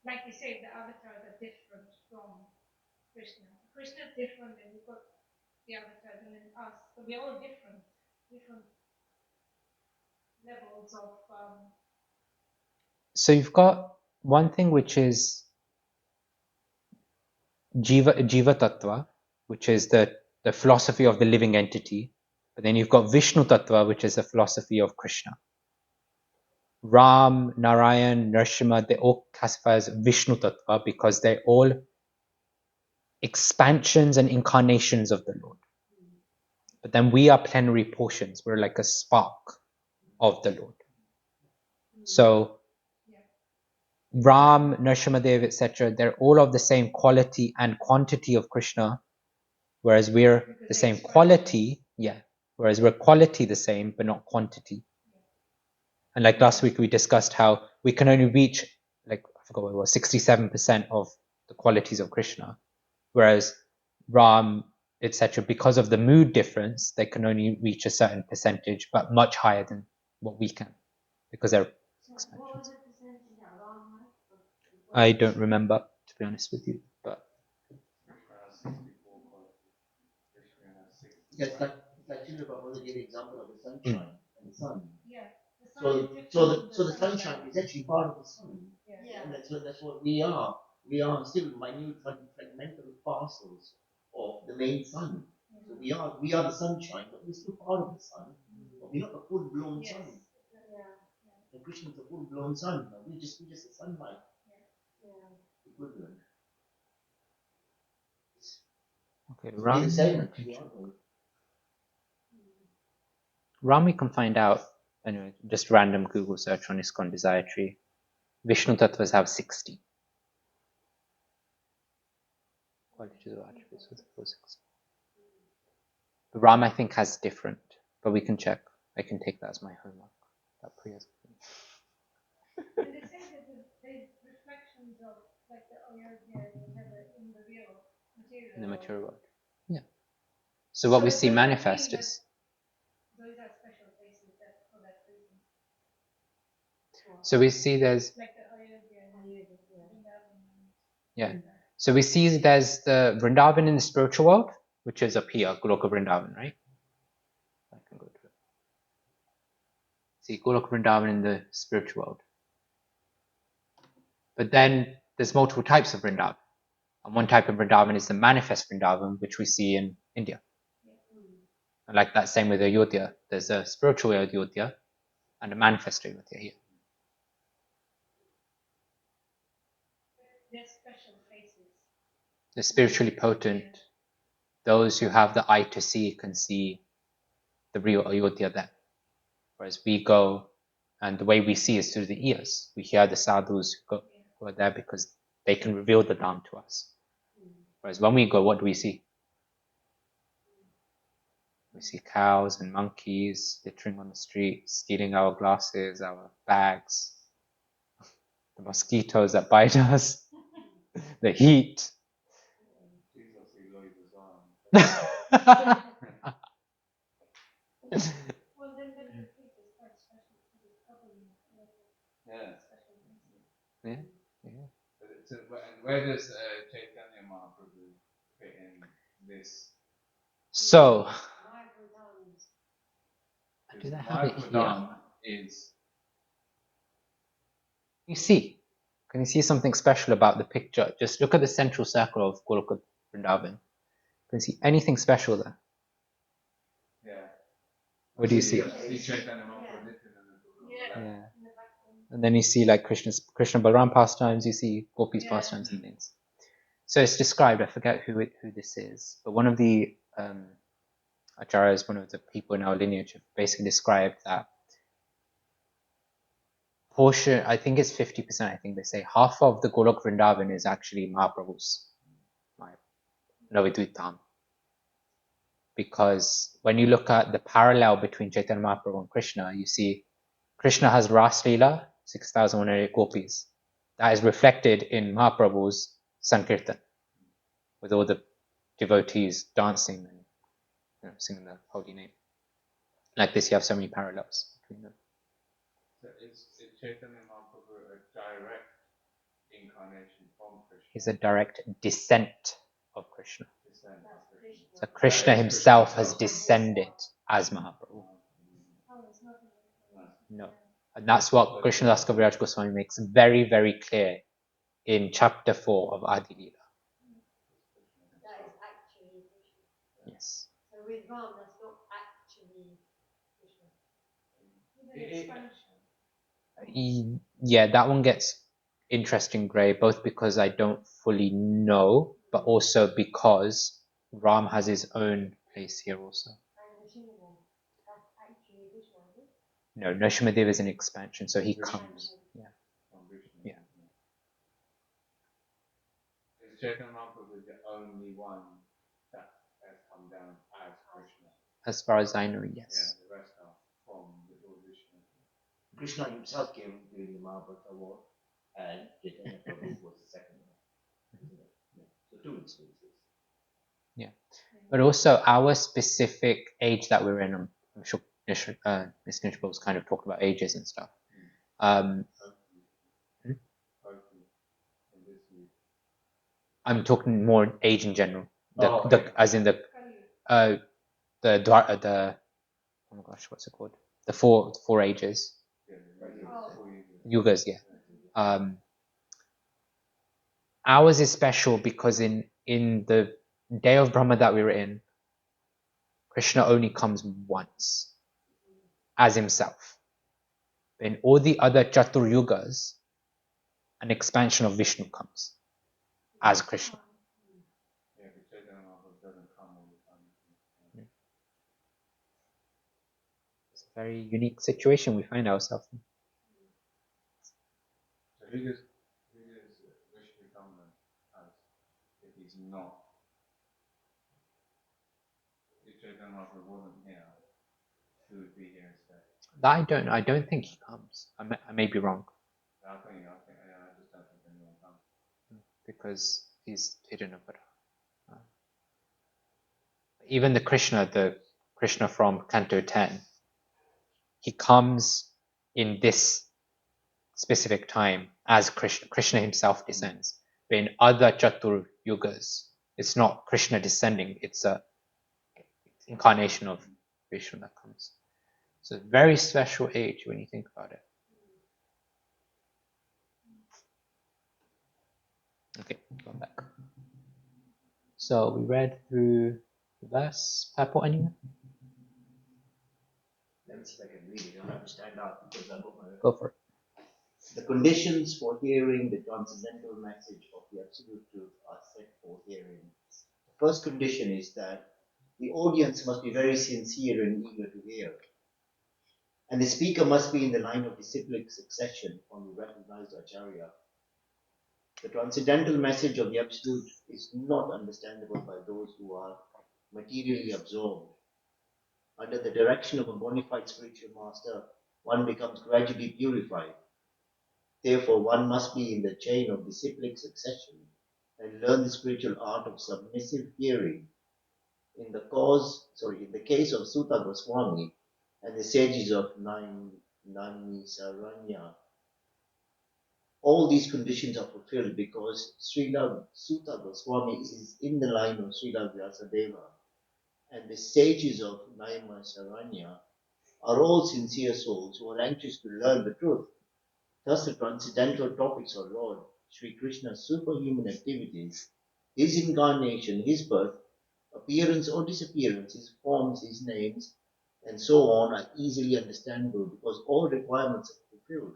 like you say, the avatars are different from Krishna. Krishna is different, and we've got the avatars, and then us. So we're all different levels of. So you've got one thing which is Jiva Tattva, which is the philosophy of the living entity. But then you've got Vishnu Tattva, which is the philosophy of Krishna. Ram, Narayan, Nrsimha, they all classify as Vishnu Tattva because they're all expansions and incarnations of the Lord. But then we are plenary portions. We're like a spark of the Lord. So Ram, Nrsimhadev, etc., they're all of the same quality and quantity of Krishna, whereas we're the same quality, whereas we're quality the same, but not quantity. And like last week, we discussed how we can only reach, like, I forgot what it was, 67% of the qualities of Krishna, whereas Ram, etc., because of the mood difference, they can only reach a certain percentage, but much higher than what we can, because they're So what was the percentage that Ram had? I don't remember, to be honest with you, but Yeah, it's like Children Prabhupada gave the example of the sunshine and the sun. Yeah. So the sunshine is actually part of the sun. Yeah. And that's what we are. We are still minute fragmental parcels of the main sun. So we are the sunshine, but we're still part of the sun. But we're not the full blown sun. Yeah. And Krishna is a full-blown sun. Now we just a sunlight equivalent. Okay, We're Ram. the same actually, aren't we? Ram, we can find out. Anyway, just random Google search on ISKCON Desire Tree. Vishnu Tattvas have 60. Qualities of attributes with the full 60. Ram, I think, has different, but we can check. I can take that as my homework. That Priya's. And they say that there's reflections of like the Ayodhya or whatever in the real material. In the material world. Yeah. So what we see does that manifest mean is. Those are special places that for that reason. So we see there's. Like the Ayodhya and Vrindavan. Yeah. So we see there's the Vrindavan in the spiritual world, which is up here, Goloka Vrindavan, right? I can go to it. See Goloka Vrindavan in the spiritual world. But then there's multiple types of Vrindavan. And one type of Vrindavan is the manifest Vrindavan, which we see in India. And like that, same with Ayodhya. There's a spiritual Ayodhya and a manifest Ayodhya here. They're special places. The spiritually potent, those who have the eye to see can see the real Ayodhya there. Whereas we go, and the way we see is through the ears. We hear the sadhus who are there because they can reveal the Dham to us. Whereas when we go, what do we see? We see cows and monkeys littering on the streets, stealing our glasses, our bags, the mosquitoes that bite us, the heat. Well, then the retreat is quite special because it's covering Yeah. special places. Yeah. So, and where does Chaitanya Mahaprabhu fit in this? So, do they have it here? Bhagavatam is. You see, can you see something special about the picture? Just look at the central circle of Goloka Vrindavan. Can you see anything special there? Yeah. What do you see? Chaitanya Mahaprabhu. Yeah. And then you see like Krishna Balaram pastimes, you see Gopis pastimes and things. So it's described, I forget who this is, but one of the acharyas, one of the people in our lineage, basically described that portion, I think it's 50%, I think they say, half of the Golok Vrindavan is actually Mahaprabhu's Navadvip Dham. Because when you look at the parallel between Chaitanya Mahaprabhu and Krishna, you see Krishna has Ras Leela, 6,108 gopis. That is reflected in Mahaprabhu's Sankirtan, with all the devotees dancing and singing the holy name. Like this, you have so many parallels between them. So is Chaitanya Mahaprabhu a direct incarnation from Krishna? He's a direct descent of Krishna. So Krishna himself has descended as Mahaprabhu. No. And that's what Krishnadas Kaviraj Goswami makes very, very clear in chapter 4 of Adi Leela. That is actually Krishna. Yes. So with Ram, that's not actually Krishna. Yeah, that one gets interesting grey, both because I don't fully know, but also because Ram has his own place here also. And Nrsimhadev, that's actually Krishna, isn't it? No, Nrsimhadev is an expansion, so he comes. Yeah. Yeah. Is Chaitanya Mahaprabhu the only one that has come down as Krishna? As far as I know, yes. Yeah, the rest are from the Lord Vishnu. Krishna himself came during the Mahabharata war, and Chaitanya Prabhu was the second one. Isn't it? Yeah. So two instances. Yeah. But also our specific age that we're in, I'm sure Mr. Nishbul's kind of talked about ages and stuff. I'm talking more age in general. As in the oh my gosh, what's it called? The four ages. Yugas, yeah. Ours is special because in the day of Brahma that we were in, Krishna only comes once as himself. In all the other Chatur Yugas, an expansion of Vishnu comes as Krishna. Yeah, but Chaitanya Mahaprabhu doesn't come all the time. It's a very unique situation we find ourselves in. So who does Vishnu come then as if he's not? If Chaitanya Mahaprabhu wasn't here, who would be here instead? That I don't know. I don't think he comes. I may be wrong I just don't think anyone comes. because he's hidden a bit. Even the Krishna from Canto 10, he comes in this specific time as Krishna. Krishna himself descends. But in other Chatur Yugas, it's not Krishna descending, it's a incarnation of Vishnu that comes. So very special age when you think about it. Okay, going back. So we read through the verse. Purple, anyone? Let me see if I can read it. I'll have to stand up because I got my. Go for it. The conditions for hearing the transcendental message of the Absolute Truth are set forth herein. The first condition is that the audience must be very sincere and eager to hear. And the speaker must be in the line of disciplic succession on the recognized Acharya. The transcendental message of the Absolute is not understandable by those who are materially absorbed. Under the direction of a bona fide spiritual master, one becomes gradually purified. Therefore, one must be in the chain of disciplic succession and learn the spiritual art of submissive hearing. In the case of Sutta Goswami and the sages of Naimisaranya, all these conditions are fulfilled because Srila Sutta Goswami is in the line of Srila Vyasadeva, and the sages of Naimisaranya are all sincere souls who are anxious to learn the truth. Thus, the transcendental topics of Lord Sri Krishna's superhuman activities, his incarnation, his birth, appearance or disappearance, his forms, his names, and so on are easily understandable because all requirements are fulfilled.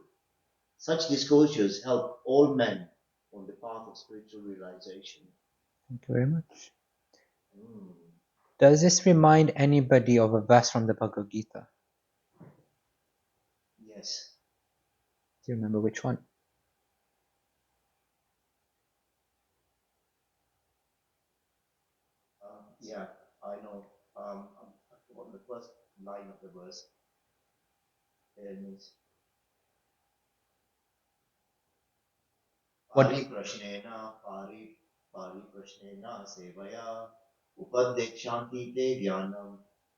Such disclosures help all men on the path of spiritual realization. Thank you very much. Does this remind anybody of a verse from the Bhagavad Gita? Yes. Do you remember which one? Yeah, I know. I forgot the first line of the verse. Pari prashnena sevaya upadekshanti te dhyanam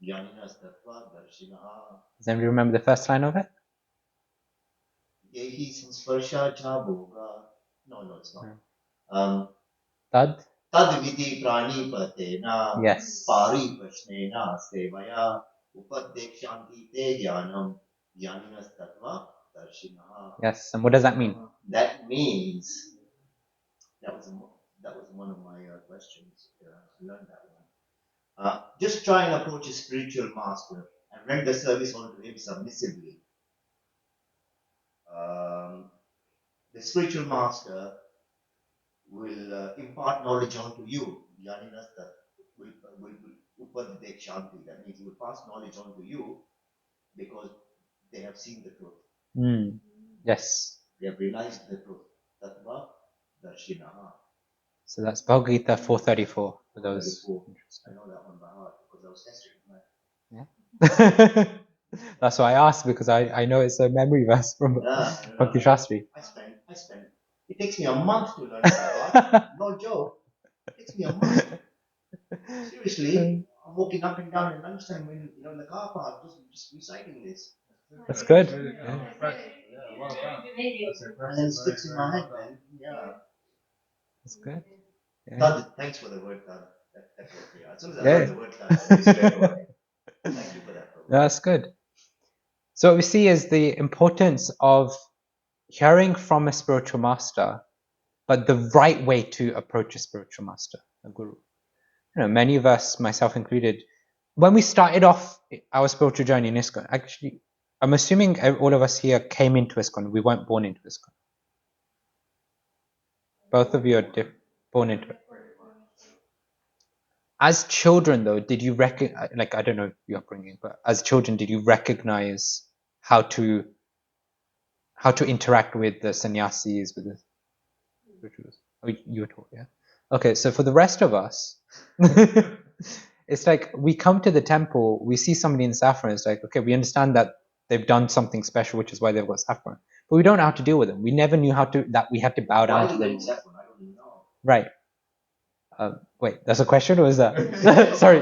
jnaninas tattva darshinaha. Does anybody remember the first line of it? Yehi sansparsha cha bhoga. No, it's not. Tad? Tad viti prani patena. Yes. Pari prashnena sevaya upadekshanti te dhyanam jnaninas tattva darshinaha. Yes, and what does that mean? That means that was one of my questions. I learned that one. Just try and approach a spiritual master and render service unto him submissively. The spiritual master will impart knowledge onto you. Yaninasta will upadidek shanti. That means he will pass knowledge onto you because they have seen the truth. Yes. They have realized the truth. Tattva darshinaha. So that's Bhagavad Gita 434 for those. I know that one by heart because I was testing it. Yeah. That's why I asked because I know it's a memory verse from Bhakti Shastri. I spent. It takes me a month to learn it by heart. No joke. It takes me a month. Seriously, I'm walking up and down at lunchtime when in the car park, just reciting this. That's good. Yeah. Well done. And then it sticks in my head, man. Yeah. That's good. Yeah. Thanks for the word, Tad. That helped me. As soon as I Yeah. heard the word Tad, I knew straight away. Thank you for that. That's good. So what we see is the importance of hearing from a spiritual master, but the right way to approach a spiritual master, a guru. Many of us, myself included, when we started off our spiritual journey in ISKCON, actually, I'm assuming all of us here came into ISKCON. We weren't born into ISKCON. Both of you are born into it. As children, though, did you recognize, like, I don't know your upbringing, but as children, did you recognize how to interact with the sannyasis, with the rituals? Oh, you were taught, yeah? Okay, so for the rest of us, it's like we come to the temple, we see somebody in saffron, it's like, okay, we understand that they've done something special, which is why they've got saffron. But we don't know how to deal with them. We never knew that we had to bow down to them. Saffron? I don't even know. Right. Wait, that's a question or is that? Sorry.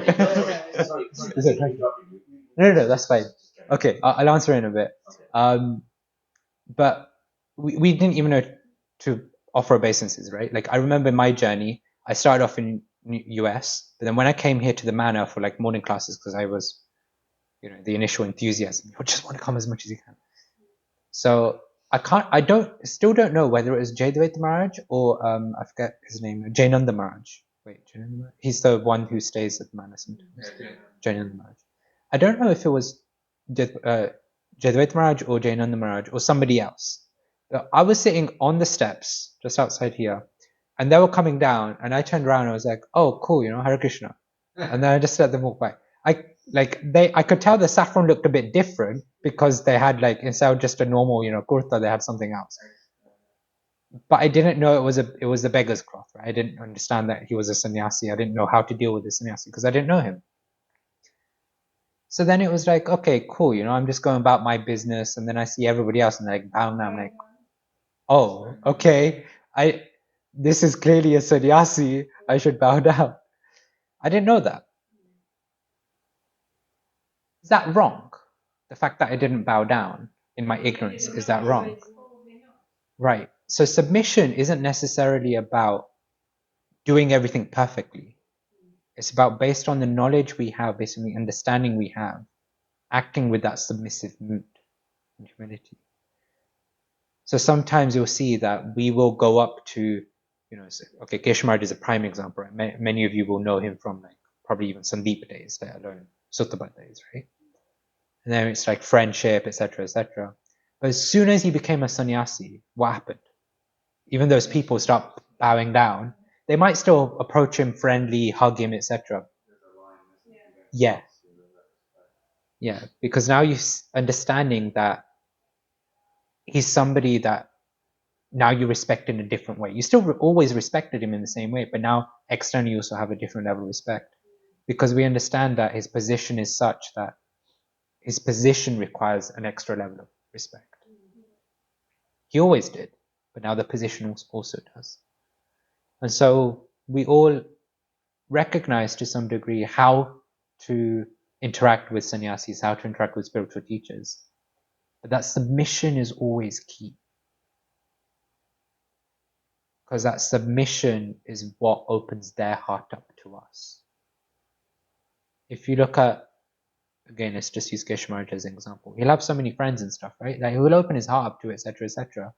Is it right? No, that's fine. Okay, I'll answer in a bit. But we didn't even know to offer obeisances, right? Like, I remember my journey, I started off in US, but then when I came here to the manor for like morning classes, because I was, the initial enthusiasm, you just want to come as much as you can. So still don't know whether it was Jadvaita Maharaj or, I forget his name, Jainanda Maharaj. Wait, Jainanda Maharaj? He's the one who stays at the manor sometimes. Jainanda Maharaj. I don't know if it was Jadvaita Maharaj or Jainanda Maharaj or somebody else. But I was sitting on the steps just outside here, and they were coming down, and I turned around and I was like, "Oh, cool, Hare Krishna," and then I just let them walk by. I could tell the saffron looked a bit different because they had, like, instead of just a normal, kurta, they had something else. But I didn't know it was the beggar's cloth, right? I didn't understand that he was a sannyasi. I didn't know how to deal with the sannyasi because I didn't know him. So then it was like, okay, cool, I'm just going about my business, and then I see everybody else and they're like bowing down. I'm like, oh, okay, this is clearly a sannyasi. I should bow down. I didn't know that. Is that wrong? The fact that I didn't bow down in my ignorance, is that wrong? Right. So submission isn't necessarily about doing everything perfectly. It's about, based on the knowledge we have, based on the understanding we have, acting with that submissive mood and humility. So sometimes you'll see that we will go up to, okay, Keshamaraj is a prime example. Right? Many of you will know him from, like, probably even Sandeep days, let alone Suttapat days, right? And then it's like friendship, etc., etc. But as soon as he became a sannyasi, what happened? Even those people start bowing down. They might still approach him friendly, hug him, etc. Yeah. Yeah, because now you're understanding that he's somebody that now you respect in a different way. You still always respected him in the same way, but now externally you also have a different level of respect. Because we understand that his position is such that his position requires an extra level of respect. He always did, but now the position also does. And so we all recognize to some degree how to interact with sannyasis, how to interact with spiritual teachers. But that submission is always key. Because that submission is what opens their heart up to us. If you look at, again, let's just use Keshe Maharaj as an example. He'll have so many friends and stuff, right? Like, he will open his heart up to, etc., etc.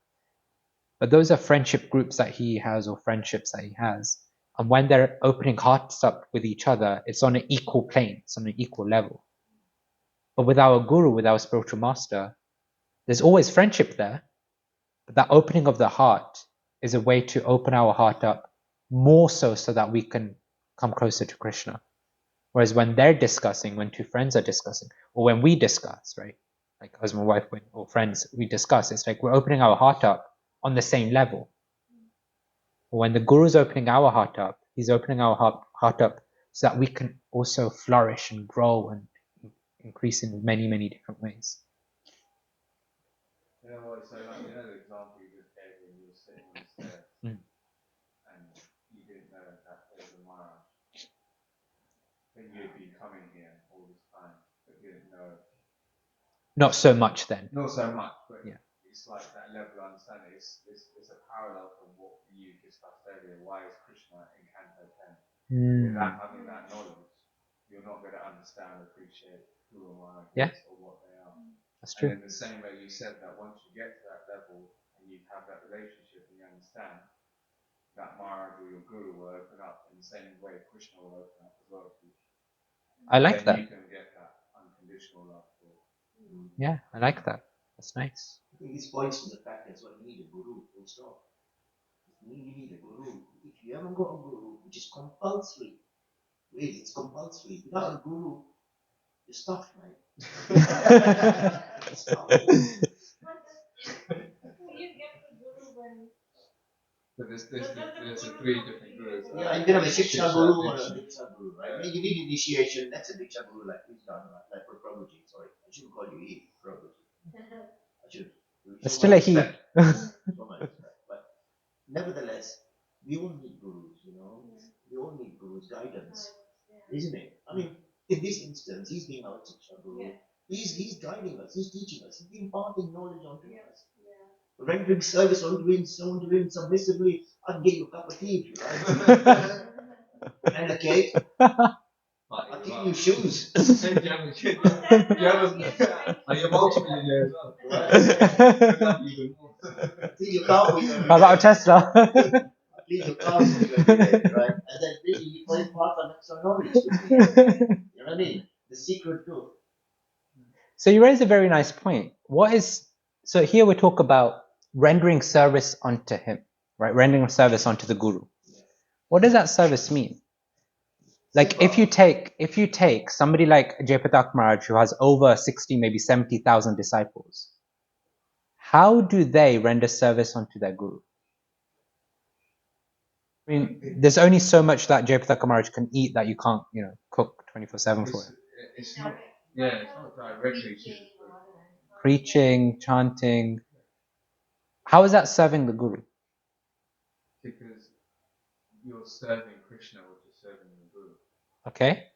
But those are friendship groups that he has, or friendships that he has. And when they're opening hearts up with each other, it's on an equal plane, it's on an equal level. But with our guru, with our spiritual master, there's always friendship there. But that opening of the heart is a way to open our heart up more so that we can come closer to Krishna. Whereas when they're discussing, when two friends are discussing, or when we discuss, right? Like husband, wife, or friends, we discuss, it's like we're opening our heart up on the same level. When the Guru's opening our heart up, he's opening our heart up so that we can also flourish and grow and increase in many, many different ways. So the example you just gave when you were sitting on the stairs and you didn't know that there was a Maharaj, that you'd been coming here all this time, but you didn't know. Not so much then. Not so much, but yeah. It's like that level of understanding. It's a parallel to what you discussed earlier. Why is Krishna in Canto 10? Without having that knowledge, you're not going to understand, appreciate who a Maharaj is or what they are. That's true. And in the same way you said that once you get to that level and you have that relationship and you understand, that Maharaj or your Guru will open up in the same way Krishna will open up as well to you. I like that. You can get that unconditional love for Yeah, I like that. That's nice. I think this points to the fact that's why you need a guru, full stop. You need a guru. If you haven't got a guru, which is compulsory, really, it's compulsory. Without a guru, you're stuffed, mate. Stuffed. You get the guru when But there's three different gurus. Yeah, you can have a Shiksha guru or a Diksha. Diksha guru, right? Yeah. You need initiation, that's a Diksha guru, like we've done, like for Prabhuji, sorry. I shouldn't call you he, Prabhuji. I should. It's still a he. Show my respect. But nevertheless, we all need gurus, you know. We all need gurus, guidance, isn't it? I mean, in this instance, he's being our Shiksha guru. Yeah. He's guiding us, he's teaching us, he's imparting knowledge onto us. Yeah. Rendering service onto him submissively. I'll get you a cup of tea if you like. And a cake. I'll give you shoes. Are you multi-millionaire as well? Even more. Clean your car with How about a Tesla? Clean your car with you every day, right? And then really you can impart some extra knowledge to me. You know what I mean? The secret too. So you raise a very nice point. So here we talk about rendering service unto him, right? Rendering service unto the guru. What does that service mean? Like if you take somebody like Jayapatak Maharaj who has over 60, maybe 70,000 disciples, how do they render service unto their guru? I mean, there's only so much that Jayapatak Maharaj can eat that you can't, cook 24/7 for him. It's not. Yeah, it's not directly. Preaching, chanting. How is that serving the guru? Because you're serving Krishna, which is serving the guru. Okay.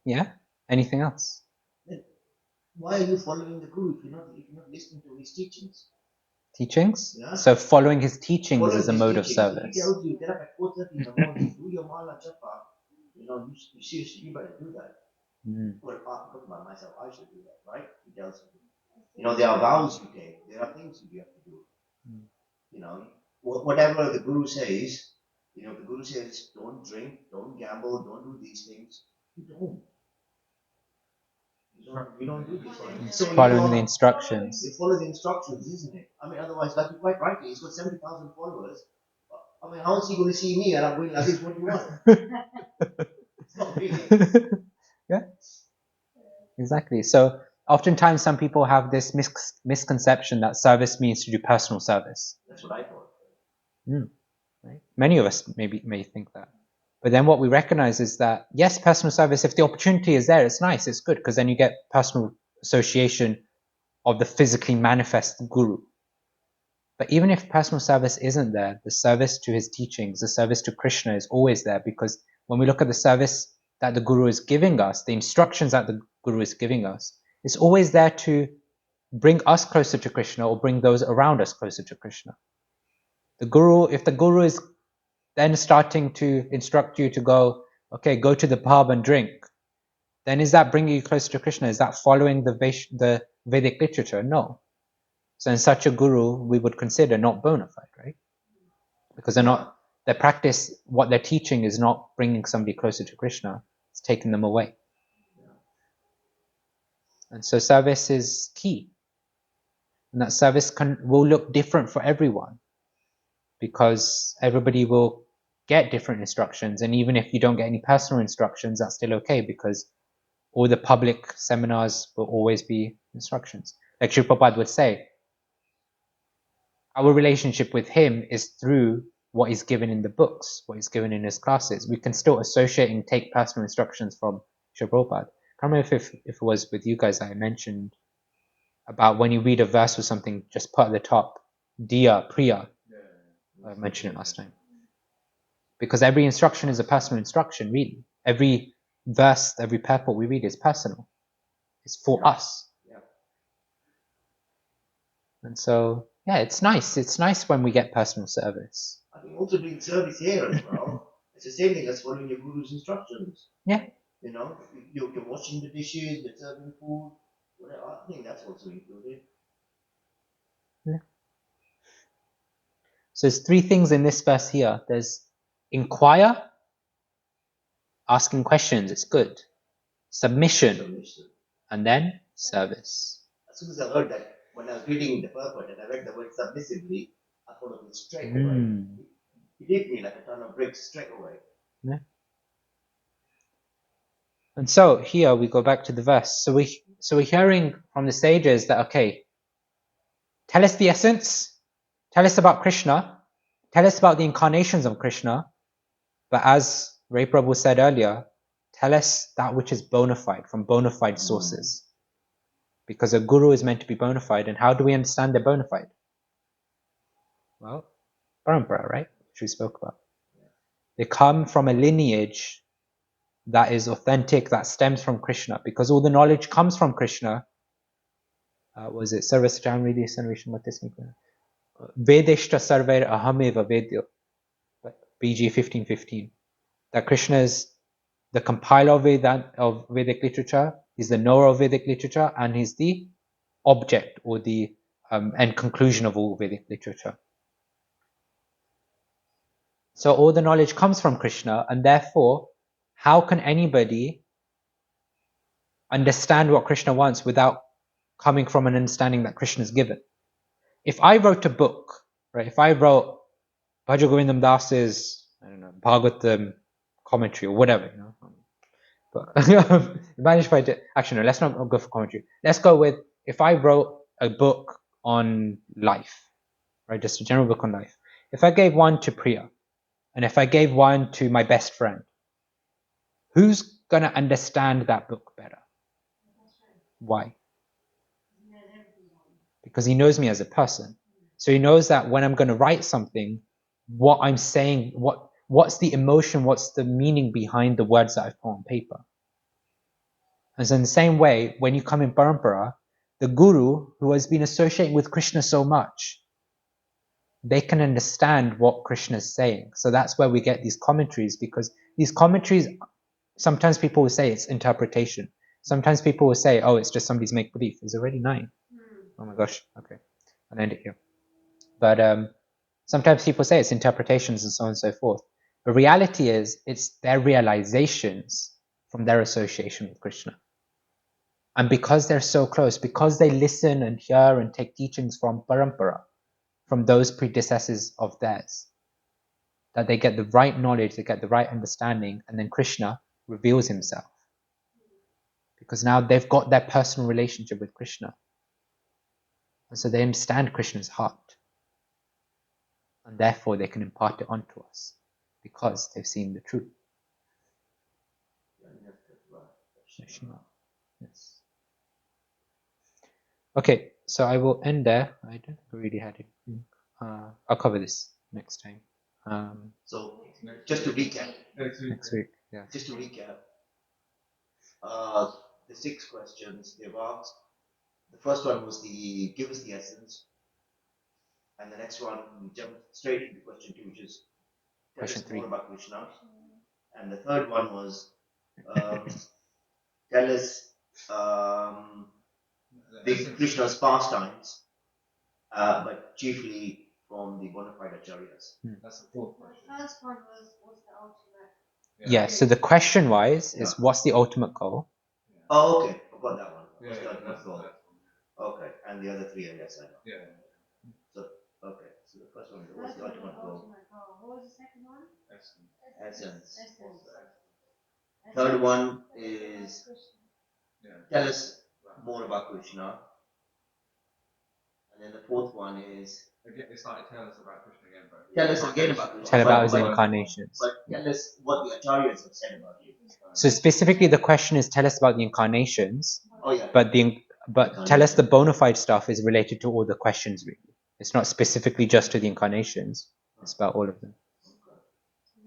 Yeah. Anything else? Why are you following the guru if you're not listening to his teachings? Teachings? Yeah. So following his teachings Following is a his mode of teachings. service. He tells you get up at 4:30 in the morning, do your mala japa. You seriously, you better do that. Well, apart from by myself, I should do that, right? He tells me. There are vows you take. There are things you have to do. Whatever the guru says, the guru says, don't drink, don't gamble, don't do these things. You don't. You don't do these things. So Following the instructions. You follow the instructions, isn't it? I mean, otherwise, like you quite rightly, he's got 70,000 followers. I mean, how is he going to see me and I'm going like this? What do you want? It's not really. Yeah. Exactly. So oftentimes some people have this misconception that service means to do personal service. That's what I thought. Right? Many of us may think that. But then what we recognize is that, yes, personal service, if the opportunity is there, it's nice, it's good, because then you get personal association of the physically manifest guru. But even if personal service isn't there, the service to his teachings, the service to Krishna is always there, because when we look at the service that the guru is giving us, the instructions that the guru is giving us, it's always there to bring us closer to Krishna or bring those around us closer to Krishna. If the guru is then starting to instruct you to go to the pub and drink, then is that bringing you closer to Krishna? Is that following the Vedic literature? No. So in such a guru, we would consider not bona fide, right? Because their practice, what they're teaching is not bringing somebody closer to Krishna, it's taking them away. And so service is key. And that service will look different for everyone, because everybody will get different instructions. And even if you don't get any personal instructions, that's still okay, because all the public seminars will always be instructions. Like Sri Prabhupada would say, our relationship with him is through what is given in the books, what is given in his classes. We can still associate and take personal instructions from Sri Prabhupada. I can't remember if it was with you guys I mentioned about when you read a verse or something, just put at the top, Diya, Priya. I mentioned it last time. Because every instruction is a personal instruction, really. Every verse, every purport we read is personal. It's for us. Yeah. And so, it's nice. It's nice when we get personal service. I think also doing service here as well. It's the same thing as following your guru's instructions. Yeah. You're washing the dishes, you're serving food, whatever. I think that's also included. Yeah. So there's 3 things in this verse here. There's inquire, asking questions, it's good. Submission, and then service. as soon as I heard that, when I was reading the purport and I read the word submissively, I thought of it straight away. It hit me like a ton of bricks straight away. Yeah. And so here we go back to the verse. So we're hearing from the sages that, okay, tell us the essence, tell us about Krishna, tell us about the incarnations of Krishna, but as Ray Prabhu said earlier, tell us that which is bona fide, from bona fide sources. Because a guru is meant to be bona fide, and how do we understand they're bona fide? Well, parampara, right? Which we spoke about. They come from a lineage that is authentic, that stems from Krishna, because all the knowledge comes from Krishna. Was it Sarvasajam Ridi Sanvisham Matismika? Vedeshta Sarvair Ahameva Vedyo. BG 1515. That Krishna is the compiler of Vedic literature, he's the knower of Vedic literature, and he's the object or the end conclusion of all Vedic literature. So all the knowledge comes from Krishna, and therefore, how can anybody understand what Krishna wants without coming from an understanding that Krishna is given? If I wrote a book, right? If I wrote Bhaja Govindam Das's, I don't know, Bhagavatam commentary or whatever, you know. But imagine if I did. Actually, no. Let's not go for commentary. Let's go with if I wrote a book on life, right? Just a general book on life. If I gave one to Priya, and if I gave one to my best friend, who's gonna understand that book better? Why? Because he knows me as a person. So he knows that when I'm going to write something, what I'm saying, what's the emotion, what's the meaning behind the words that I've put on paper. And so in the same way, when you come in parampara, the guru who has been associated with Krishna so much, they can understand what Krishna is saying. So that's where we get these commentaries, because these commentaries, sometimes people will say it's interpretation. Sometimes people will say, oh, it's just somebody's make-believe. It's already 9. Oh my gosh, okay. I'll end it here. But sometimes people say it's interpretations and so on and so forth. But reality is, it's their realizations from their association with Krishna. And because they're so close, because they listen and hear and take teachings from parampara, from those predecessors of theirs, that they get the right knowledge, they get the right understanding, and then Krishna reveals himself. Because now they've got their personal relationship with Krishna. And so they understand Krishna's heart. And therefore they can impart it onto us, because they've seen the truth. Yes. Okay, so I will end there. I don't think I really had it. I'll cover this next time. So, just to recap. Next week, yeah. Just to recap. The 6 questions they've asked. The first one was give us the essence. And the next one, we jumped straight into question 2, which is tell Question us 3. more about Krishna. And the third one was tell us Krishna's pastimes, but chiefly from the bona fide acharyas. That's the fourth question. The first one was, what's the ultimate? Yeah, so the question-wise is, what's the ultimate goal? Oh, okay. I got that one. What's the Yeah, ultimate that's the goal? first one. Okay. And the other 3, I guess I know. Yeah. So, okay. So the first one, what's the ultimate goal? What was the second one? Essence. Essence. Third one is Yeah. tell us more about Krishna. And then the fourth one is Again, it's like tell us about Krishna again, but tell us again about Krishna. Tell about his but- incarnations. But tell us what the acharyas have said about you. So specifically the question is, tell us about the incarnations, Oh yeah. but tell us the bona fide stuff is related to all the questions really. It's not specifically just to the incarnations, it's about all of them.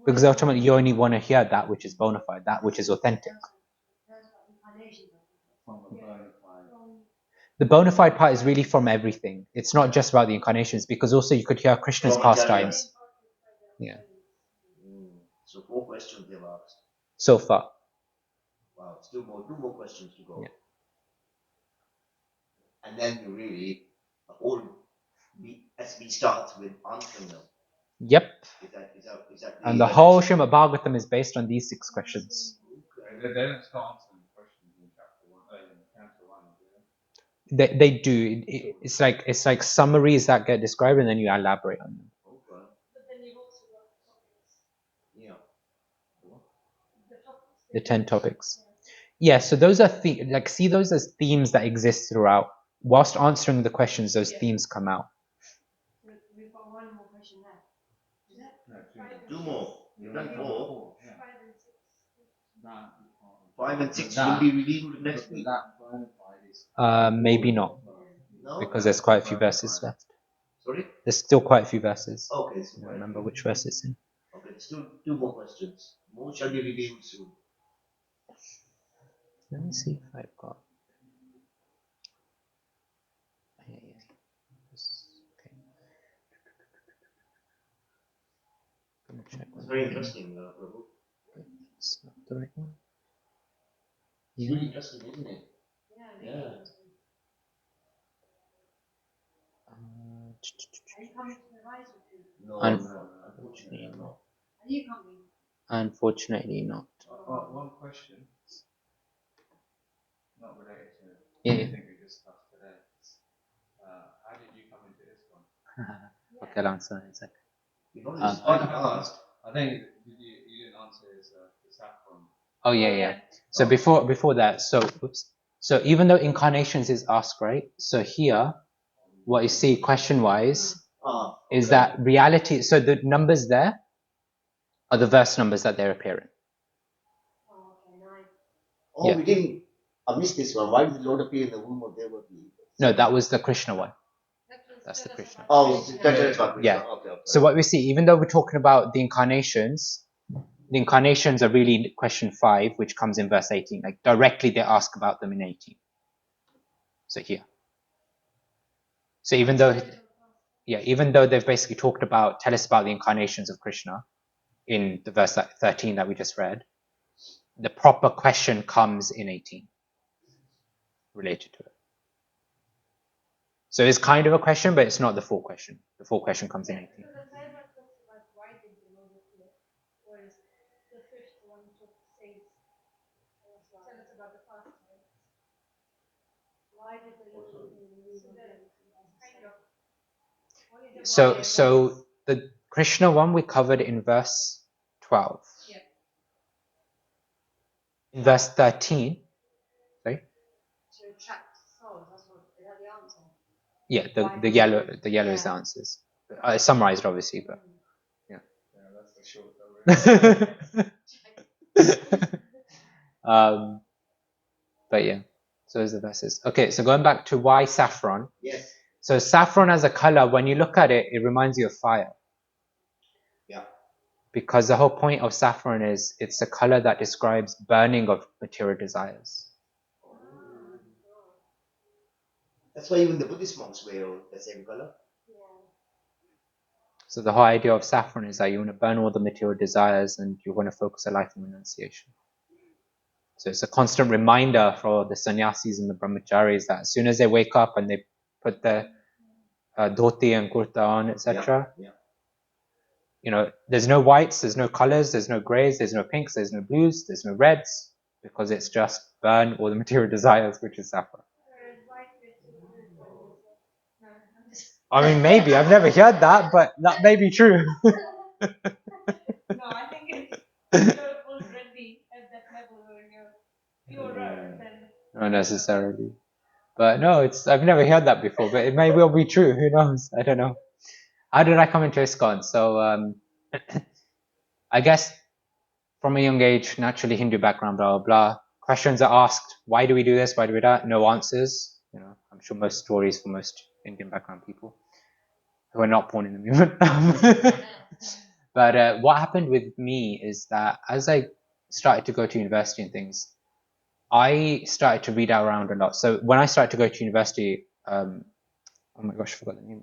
Because ultimately you only want to hear that which is bona fide, that which is authentic. from the bona fide. The bona fide part is really from everything. It's not just about the incarnations, because also you could hear Krishna's From pastimes. Yeah. So 4 questions they've asked. So far. Wow, still two more questions to go. Yeah. And then you really, the whole SB starts with answering them. Yep. Is that And the whole Srimad Bhagavatam is based on these 6 questions. They don't start answering questions in chapter 1, in chapter 1, do They do. It's like summaries that get described and then you elaborate on them. Okay. But then you've also got topics. Yeah. The topics. The 10 topics. Yeah, so those are see those as themes that exist throughout. Whilst answering the questions, those themes come out. We've got one more question left. Is it? No, Two more. You've done four. Yeah. 5 and 6. That, 5 and 6 will be revealed next week. Maybe not, No? because there's quite a few verses left. Sorry? There's still quite a few verses. Okay. I don't remember which verse it's in. Okay, still 2 more questions. More shall be revealed soon. Let me see if I've got. Yeah. Okay. Gonna check. It's very interesting, Prabhu. It's not the right one. It's really interesting, isn't it? Yeah. Yeah. Are you coming to the rise retreat? No, Unfortunately not. Are you coming? Unfortunately not. one question, not related to Yeah. anything we discussed today. How did you come into ISKCON? Okay, I'll answer in a second. You know, Um, it's quite fast. I think you didn't answer is the saffron. Oh yeah. So before that, so even though incarnations is asked, right? So here, what you see question wise is that reality. So the numbers there are the verse numbers that they're appearing. Oh, okay, nice. Oh, we didn't. I missed this one. Why did the Lord appear in the womb of Devaki? No, that was the Krishna one. That's the Krishna. Oh, that's about Krishna. Yeah. Okay. So what we see, even though we're talking about the incarnations are really question 5, which comes in verse 18. Like directly they ask about them in 18. So here. So even though they've basically talked about, tell us about the incarnations of Krishna in the verse 13 that we just read, the proper question comes in 18 related to it. So it's kind of a question, but it's not the full question. The full question comes in 18. So the third one talks about why did the Lord appear, whereas the fifth one says, tell us about the past time. Why did the Lord appear in the womb So of that Devaki? kind of. What is the So the Krishna one we covered in verse 12. Yeah. In verse 13, sorry? To attract souls, is that the answer? Yeah, the yellow is the answers. I summarized obviously, but Yeah, that's the short but yeah, so those are the verses. Okay, so going back to why saffron. Yes. So saffron as a color, when you look at it, it reminds you of fire. Yeah. Because the whole point of saffron is it's a color that describes burning of material desires. That's why even the Buddhist monks wear the same color. So the whole idea of saffron is that you want to burn all the material desires and you want to focus a life on renunciation. So it's a constant reminder for the sannyasis and the brahmacharis that as soon as they wake up and they put the dhoti and kurta on, etc. Yeah. You know, there's no whites, there's no colors, there's no grays, there's no pinks, there's no blues, there's no reds, because it's just burn all the material desires, which is saffron. I mean, maybe I've never heard that, but that may be true. No, I think it's you're already at that level where you're purer than. Not necessarily, but no, I've never heard that before, but it may well be true. Who knows? I don't know. How did I come into ISKCON? So I guess from a young age, naturally Hindu background, blah blah blah. Questions are asked: why do we do this? Why do we do that? No answers. You know, I'm sure most stories for most Indian background people who are not born in the movement. But what happened with me is that as I started to go to university and things, I started to read around a lot. So when I started to go to university, oh my gosh, I forgot the name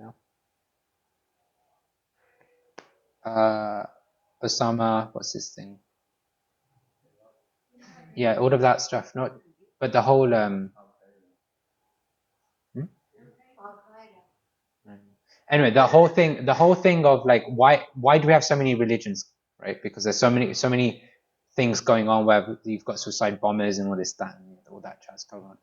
now. Osama, what's this thing? Yeah, all of that stuff. But the whole. Anyway, the whole thing of like why do we have so many religions, right? Because there's so many things going on where you've got suicide bombers and all this that and all that jazz going on.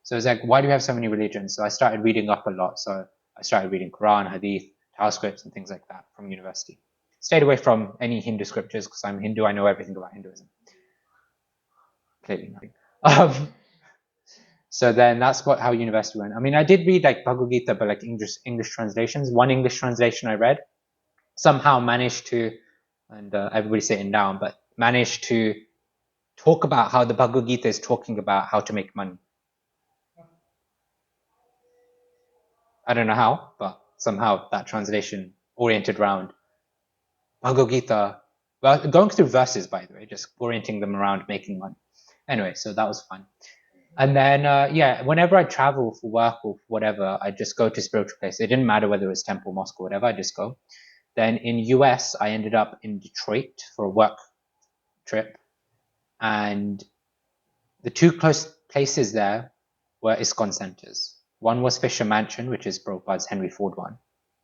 So it's like, why do we have so many religions? So I started reading up a lot. So I started reading Quran, Hadith, Tao scripts, and things like that from university. Stayed away from any Hindu scriptures because I'm Hindu. I know everything about Hinduism. Clearly nothing. So then that's how university went. I mean, I did read like Bhagavad Gita, but like English translations. One English translation I read somehow managed to, and everybody's sitting down, but managed to talk about how the Bhagavad Gita is talking about how to make money. I don't know how, but somehow that translation oriented around Bhagavad Gita, well, going through verses, by the way, just orienting them around making money. Anyway, so that was fun. And then, yeah, whenever I travel for work or whatever, I just go to spiritual places. It didn't matter whether it was temple, mosque, or whatever, I just go. Then in US, I ended up in Detroit for a work trip. And the two close places there were ISKCON centers. One was Fisher Mansion, which is Prabhupada's Henry Ford one,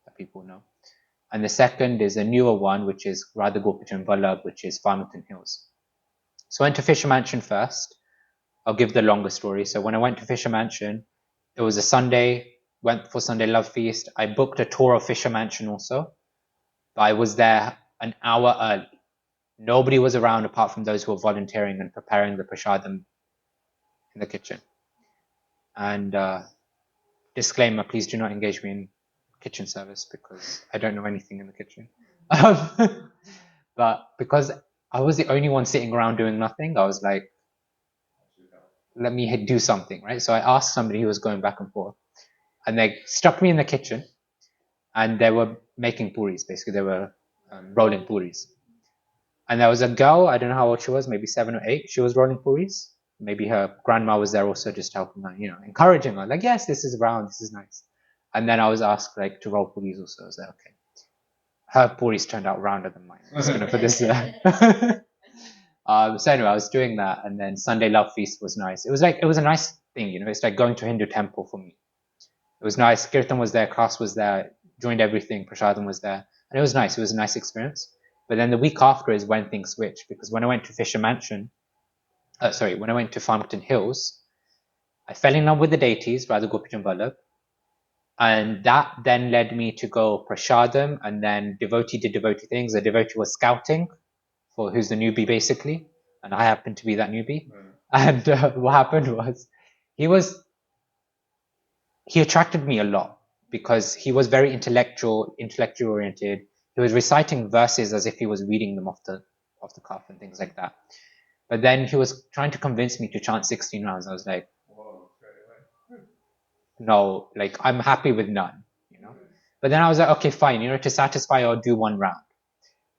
that people know. And the second is a newer one, which is Radha Gopinath Vallabh, which is Farmington Hills. So I went to Fisher Mansion first. I'll give the longer story. So when I went to Fisher Mansion, it was a Sunday, went for Sunday Love Feast. I booked a tour of Fisher Mansion also, but I was there an hour early. Nobody was around apart from those who were volunteering and preparing the prasadam in the kitchen. And disclaimer, please do not engage me in kitchen service because I don't know anything in the kitchen. But because I was the only one sitting around doing nothing, I was like, let me do something, right? So I asked somebody who was going back and forth, and they stuck me in the kitchen, and they were making puris. Basically, they were rolling puris. And there was a girl, I don't know how old she was, maybe 7 or 8. She was rolling puris. Maybe her grandma was there also, just helping her, encouraging her, like, yes, this is round, this is nice. And then I was asked like to roll puris also. I was like, okay. Her puris turned out rounder than mine. I'm just gonna put this there. So anyway, I was doing that, and then Sunday Love Feast was nice. It was a nice thing, It's like going to a Hindu temple for me. It was nice. Kirtan was there, class was there, joined everything. Prasadam was there, and it was nice. It was a nice experience. But then the week after is when things switched, because when I went to Fisher Mansion, when I went to Farmington Hills, I fell in love with the deities, Radha Gopinath Vallabh, and that then led me to go prasadam, and then devotee did devotee things. The devotee was scouting for who's the newbie basically, and I happened to be that newbie. And what happened was he attracted me a lot because he was very intellectually oriented. He was reciting verses as if he was reading them off the cuff and things like that. But then he was trying to convince me to chant 16 rounds. I was like, whoa, no, like I'm happy with none, But then I was like, okay, fine, to satisfy, I'll do 1 round.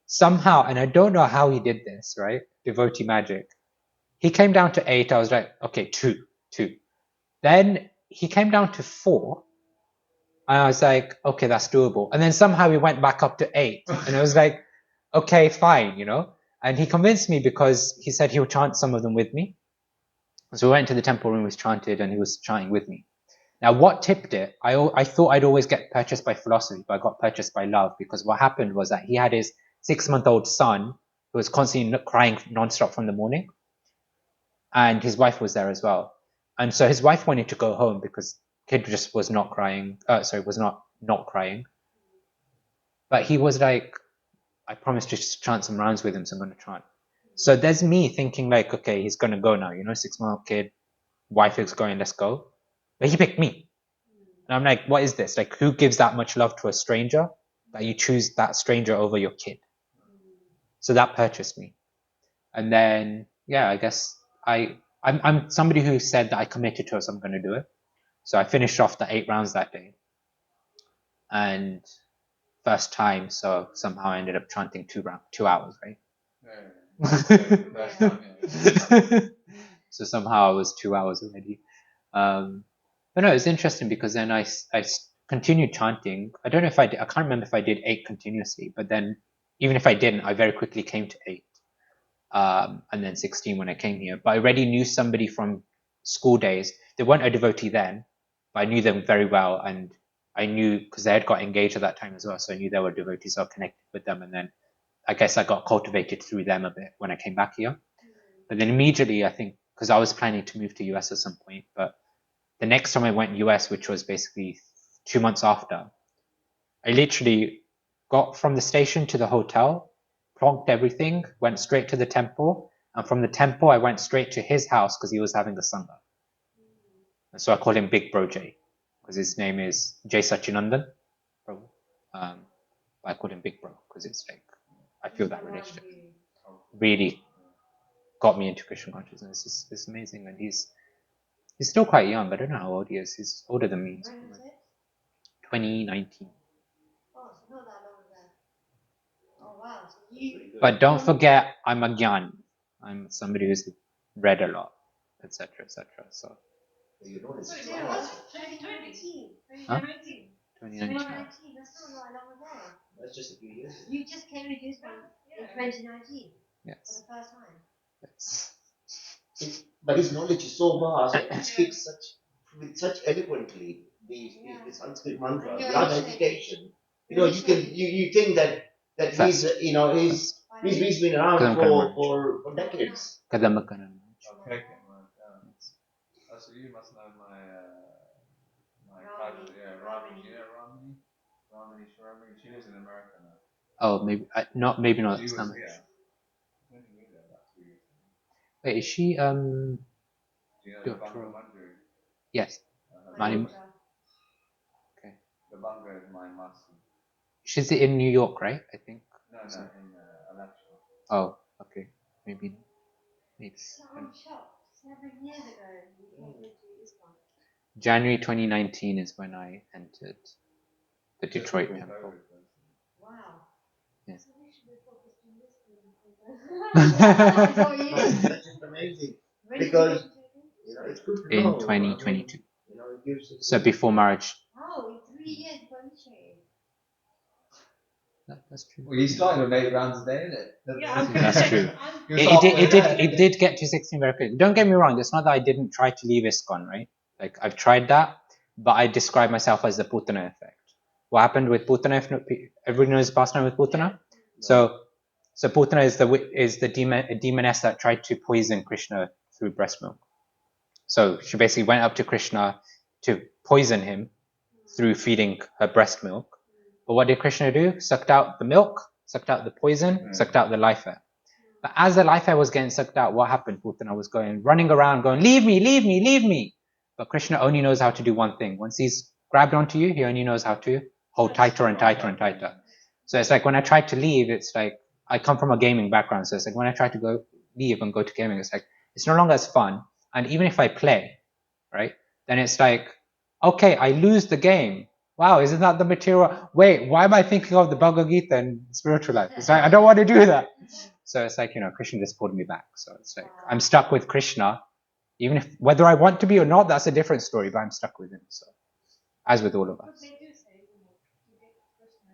Somehow, and I don't know how he did this, right? Devotee magic. He came down to 8. I was like, okay, 2. Then he came down to 4. And I was like, okay, that's doable. And then somehow he went back up to 8. And I was like, okay, fine, And he convinced me because he said he would chant some of them with me. So we went to the temple room, was chanted, and he was chanting with me. Now, what tipped it? I thought I'd always get purchased by philosophy, but I got purchased by love, because what happened was that he had his 6-month-old son who was constantly crying nonstop from the morning, and his wife was there as well. And so his wife wanted to go home because kid just was not crying. Was not crying. But he was like, I promised to chant some rounds with him, so I'm going to chant. So there's me thinking like, okay, he's going to go now, 6-month kid, wife is going, let's go. But he picked me. And I'm like, what is this? Like, who gives that much love to a stranger that you choose that stranger over your kid? So that purchased me. And then, yeah, I guess I'm somebody who said that I committed to it, so I'm going to do it. So I finished off the 8 rounds that day. And first time, so somehow I ended up chanting 2 hours, right? So somehow I was 2 hours already. But no, it's interesting because then I continued chanting. I don't know if I did, I can't remember if I did 8 continuously, but then even if I didn't, I very quickly came to 8. And then 16 when I came here. But I already knew somebody from school days. They weren't a devotee then, but I knew them very well. And I knew, because they had got engaged at that time as well, so I knew they were devotees, so I connected with them. And then I guess I got cultivated through them a bit when I came back here. But then immediately, I think, because I was planning to move to US at some point, but the next time I went US, which was basically 2 months after, I literally got from the station to the hotel, plonked everything, went straight to the temple, and from the temple I went straight to his house because he was having a Sangha. And so I call him Big Bro J, because his name is J Sachinandan. I call him Big Bro because it's like, I feel that relationship really got me into Christian consciousness. It's amazing, and he's still quite young. I don't know how old he is. He's older than me. When was it? 2019. Oh, so not that long ago. Oh wow, so you. But don't forget, I'm a Gyan. I'm somebody who's read a lot, etc., etc. So, You know this. Still, 2019. huh? 2019. 2019. 2019, that's not that long ago. That's just a few years. You just came to this one in 2019 for Yes. the first time. Yes. But his knowledge is so vast, and he speaks with such eloquently the Sanskrit mantra without hesitation. You know, you think that he's he's been around for decades. Kadamakaran. Okay, oh, so you must know my cousin, Ramani Shramani. She lives in America now. Oh, maybe not. Maybe not. She was Islamic. here. When did we there? About 2 years ago. Wait, is she Do you know the Doctor- Banga Manjari? Yes. Her Mani- daughter. Okay. The Banga is my master. She's in New York, right? I think. No, So- in Alaska. Oh, okay. Maybe. So I'm shocked. 7 years ago, you came into Islam. January 2019 is when I entered the Just Detroit before temple. COVID, basically. Wow. Yeah. So we should be focused on this thing. That's all you. That's just amazing. When did Because- you get into it? You know, it's good to In know. 2022. You know, it gives us So before marriage. Oh, in 3 years you got initiated. That's true. Well, you started with 8 rounds a day, innit? Yeah, That's true. You're It halfway there. did get to 16 very quickly. Don't get me wrong. It's not that I didn't try to leave ISKCON, right? Like, I've tried that, but I describe myself as the Putana effect. What happened with Putana? Everyone knows the past name with Putana? So Putana is the demoness that tried to poison Krishna through breast milk. So she basically went up to Krishna to poison him through feeding her breast milk. But what did Krishna do? Sucked out the milk, sucked out the poison, sucked out the life air. But as the life air was getting sucked out, what happened? Putana was running around going, leave me, leave me, leave me. But Krishna only knows how to do one thing. Once he's grabbed onto you, he only knows how to hold tighter and tighter and tighter. So it's like when I tried to leave, it's like, I come from a gaming background. So it's like when I try to leave and go to gaming, it's like, it's no longer as fun. And even if I play, right, then it's like, okay, I lose the game. Wow, isn't that the material? Wait, why am I thinking of the Bhagavad Gita and spiritual life? It's like, I don't want to do that. So it's like, Krishna just pulled me back. So it's like, I'm stuck with Krishna. Even if, whether I want to be or not, that's a different story, but I'm stuck with him. So, as with all of But us. they do say, to get Krishna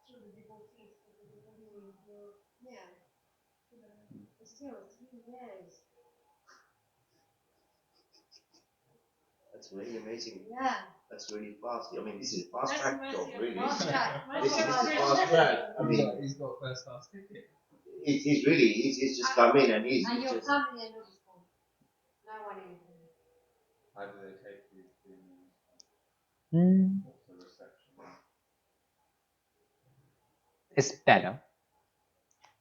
through the devotees, because the devotees will, Yeah. you know, But still, 3 years. That's really amazing. Yeah. That's really fast. I mean, this is fast That's track mercy job, of really. Fast track. This is Mercy of fast track. I mean, He's got first class ticket. he's just come in and he's And your just. family are not Islam. No one is. How do they take you to what's the reception? It's better.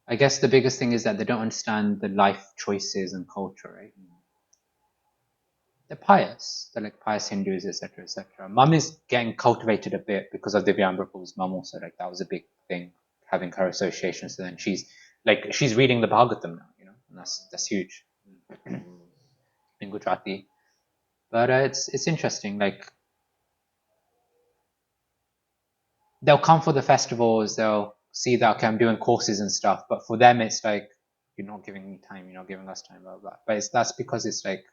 I guess the biggest thing is that they don't understand the life choices and culture, right? They're pious. They're like pious Hindus, etc., etc. Mum is getting cultivated a bit because of Divya Ambrapool's mum also. Like that was a big thing, having her association. So then she's reading the Bhagavatam now, and that's huge in Gujarati. But it's interesting. Like they'll come for the festivals. They'll see that okay, I'm doing courses and stuff. But for them, it's like you're not giving me time. You're not giving us time. Blah blah. But that's because it's like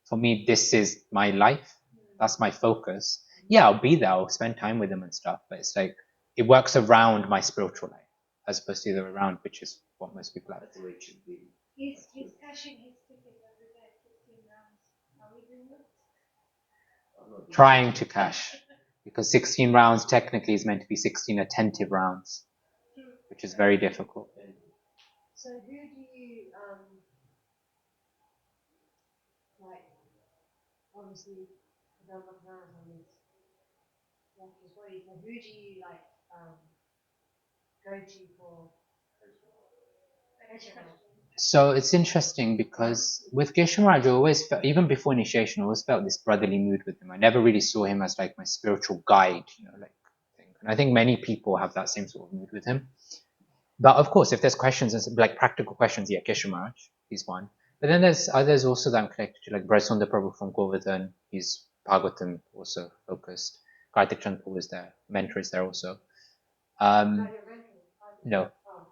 for me, this is my life. That's my focus. Yeah, I'll be there. I'll spend time with them and stuff. But it's like it works around my spiritual life as opposed to the other way around, which is what most people have. That's the way it should be. he's cashing his ticket every day, 15 rounds. Are we doing that? I'm not Trying to cash. Because 16 rounds technically is meant to be 16 attentive rounds, which is very difficult. So who do you like? Obviously, build up around on these walkers. What do you think? Who do you like go to for extra? So it's interesting because with Geshe Maharaj, I always felt, even before initiation, I always felt this brotherly mood with him. I never really saw him as like my spiritual guide, like thing. And I think many people have that same sort of mood with him. But of course, if there's questions, like practical questions, yeah, Geshe Maharaj, he's one. But then there's others also that I'm connected to, like Brajasunda Prabhu from Govardhan, he's Bhagavatam also focused. Karthik Chandpur is there, mentor is there also. No,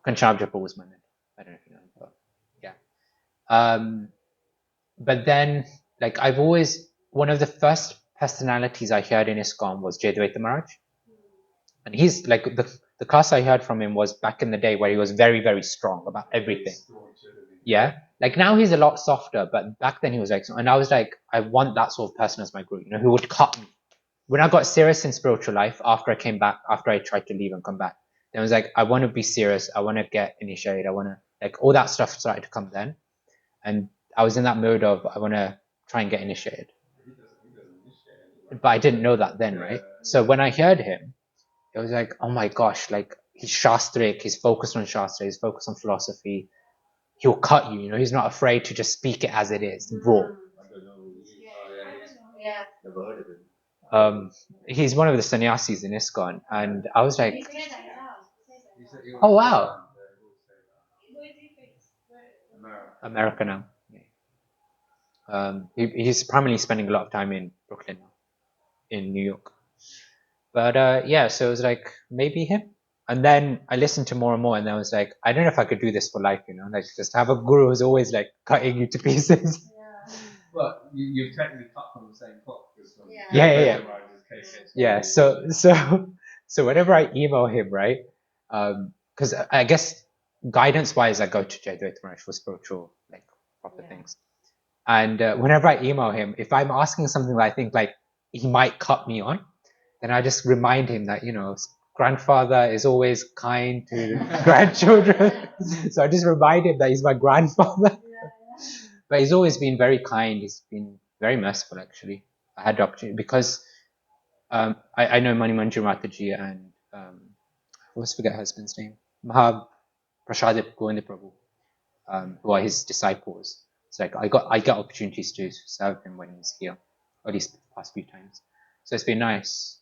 Kanchanabja Prabhu was my mentor. I don't know if you know him, but yeah. But then, like, I've always, one of the first personalities I heard in ISKCON was Jayadvaita Maharaj. And he's like, the class I heard from him was back in the day where he was very, very strong about everything. Yeah. Like now he's a lot softer, but back then he was like, and I was like, I want that sort of person as my guru, who would cut me. When I got serious in spiritual life, after I came back, after I tried to leave and come back, then I was like, I want to be serious. I want to get initiated. I want to, like, all that stuff started to come then. And I was in that mode of, I want to try and get initiated. But I didn't know that then, right? So when I heard him, it was like, oh my gosh, like he's Shastric, he's focused on Shastra, he's focused on philosophy. He'll cut you, he's not afraid to just speak it as it is, raw. I don't know. Yeah. Never heard of him. He's one of the sannyasis in ISKCON, and I was like, oh wow. America now. He's primarily spending a lot of time in Brooklyn now, in New York. But yeah, so it was like, maybe him. And then I listened to more and more, and I was like, I don't know if I could do this for life, like just have a guru who's always like cutting you to pieces. But you've technically cut from the same cloth. Yeah. So whenever I email him, right, because I guess guidance-wise, I go to Jayadvaita Maharaj for spiritual, like proper things. And whenever I email him, if I'm asking something that I think like he might cut me on, then I just remind him that grandfather is always kind to grandchildren. So I just remind him that he's my grandfather. But he's always been very kind. He's been very merciful, actually. I had the opportunity because I know Mani Manju Mataji and I always forget her husband's name, Mahaprasad Govinda Prabhu, who are his disciples. It's like I get opportunities to serve him when he's here, at least the past few times. So it's been nice.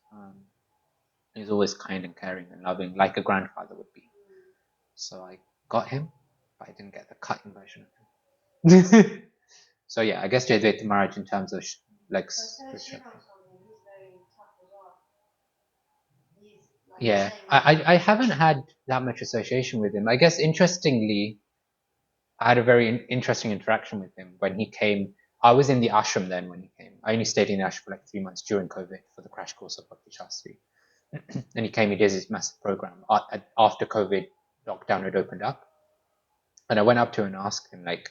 He's always kind and caring and loving, like a grandfather would be. So I got him, but I didn't get the cutting version of him. So yeah, I guess Jayadvaita Maharaj in terms of yeah, I haven't had that much association with him. I guess interestingly, I had a very interesting interaction with him when he came. I was in the ashram then when he came. I only stayed in the ashram for like 3 months during COVID for the crash course of Bhakti Shastri. And he came, he did his massive program after COVID lockdown had opened up. And I went up to him and asked him like,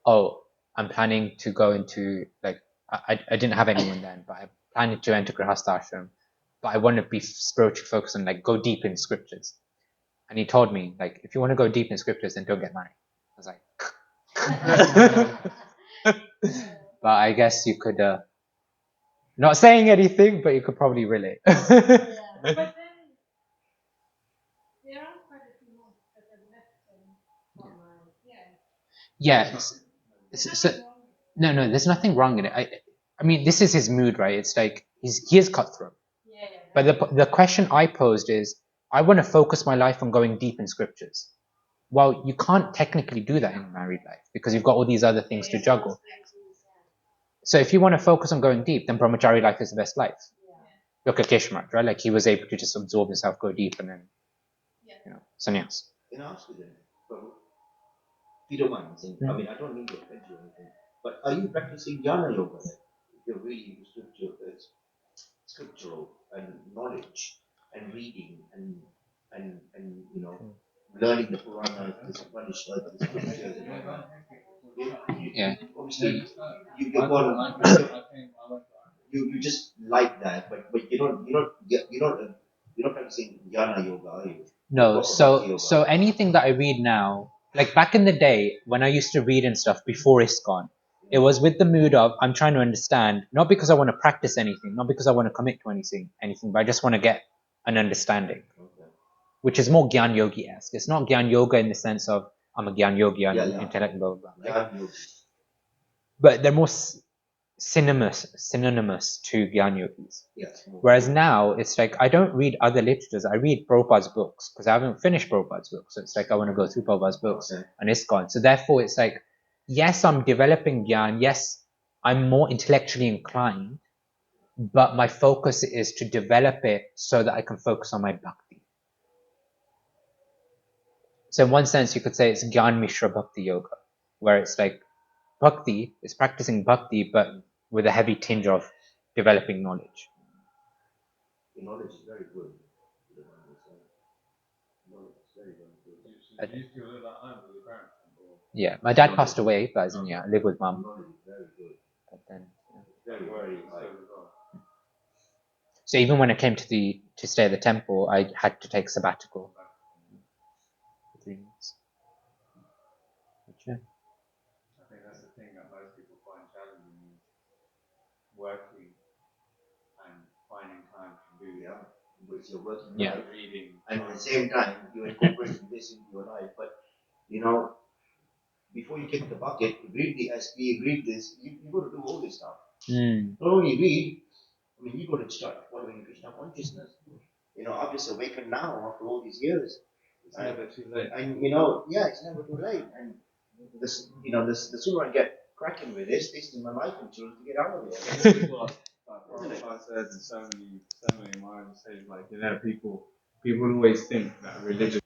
oh, I'm planning to go into like, I didn't have anyone then, but I'm planning to enter Grihastha ashram, but I want to be spiritually focused and like go deep in scriptures. And he told me like, if you want to go deep in scriptures, then don't get married. I was like, but I guess you could, not saying anything, but you could probably relate. But then there are quite a few monks that have left him. Yeah. So, no, there's nothing wrong in it. I mean, this is his mood, right? It's like he is cutthroat. But the question I posed is, I want to focus my life on going deep in scriptures. Well, you can't technically do that in a married life because you've got all these other things to juggle. So if you want to focus on going deep, then brahmachari life is the best life. Look at Geshe Maharaj, right? Like he was able to just absorb himself, go deep, and then, sannyas. Can I ask you then, Prabhu? If you don't mind, I mean, I don't mean to offend you or anything, but are you practicing jnana yoga then? If you're really into scriptural and knowledge and reading and learning the Puranas, the Upanishads, the scriptures and all that. Yeah. Obviously, you just like that, but you're not practicing jnana yoga, are you? No. So anything that I read now, like back in the day when I used to read and stuff before ISKCON, It was with the mood of, I'm trying to understand, not because I want to practice anything, not because I want to commit to anything, but I just want to get an understanding. Okay. Which is more Gyan Yogi-esque. It's not Gyan Yoga in the sense of, I'm a Gyan Yogi, I'm an intellect, blah, blah, blah. Right? Gyan Yogi. But they're more synonymous to Gyan Yogis. Yes. Whereas now, it's like, I don't read other literatures, I read Prabhupada's books, because I haven't finished Prabhupada's books. So it's like, I want to go through Prabhupada's books and ISKCON. So therefore, it's like, yes, I'm developing Gyan, yes, I'm more intellectually inclined, but my focus is to develop it so that I can focus on my bhakti. So in one sense, you could say it's Gyan Mishra Bhakti Yoga, where it's like bhakti is practicing bhakti, but with a heavy tinge of developing knowledge. The knowledge is very good. Knowledge is very, very good. So you used to live at home with your parents? Or? Yeah, my dad passed away, but as in, yeah, I live with mum. Knowledge is very good. But then, yeah. It's very, very high. So even when I came to stay at the temple, I had to take sabbatical for 3 months. Yeah. I think that's the thing that most people find challenging is working and finding time to do Which you're working Yeah. on. reading. And at the same time, you're incorporating this into your life. But, you know, before you kick the bucket, read the SP, read this, you got to do all this stuff. Not only read, I mean, you got to start following Krishna consciousness. You know, I'm just awakened now after all these years. It's never too late. And, you know, yeah, it's never too late. And this, you know, the sooner I get cracking with this is my life insurance to get out of here. People, Prabhupada says in so many minds, say like, you know, people always think that religion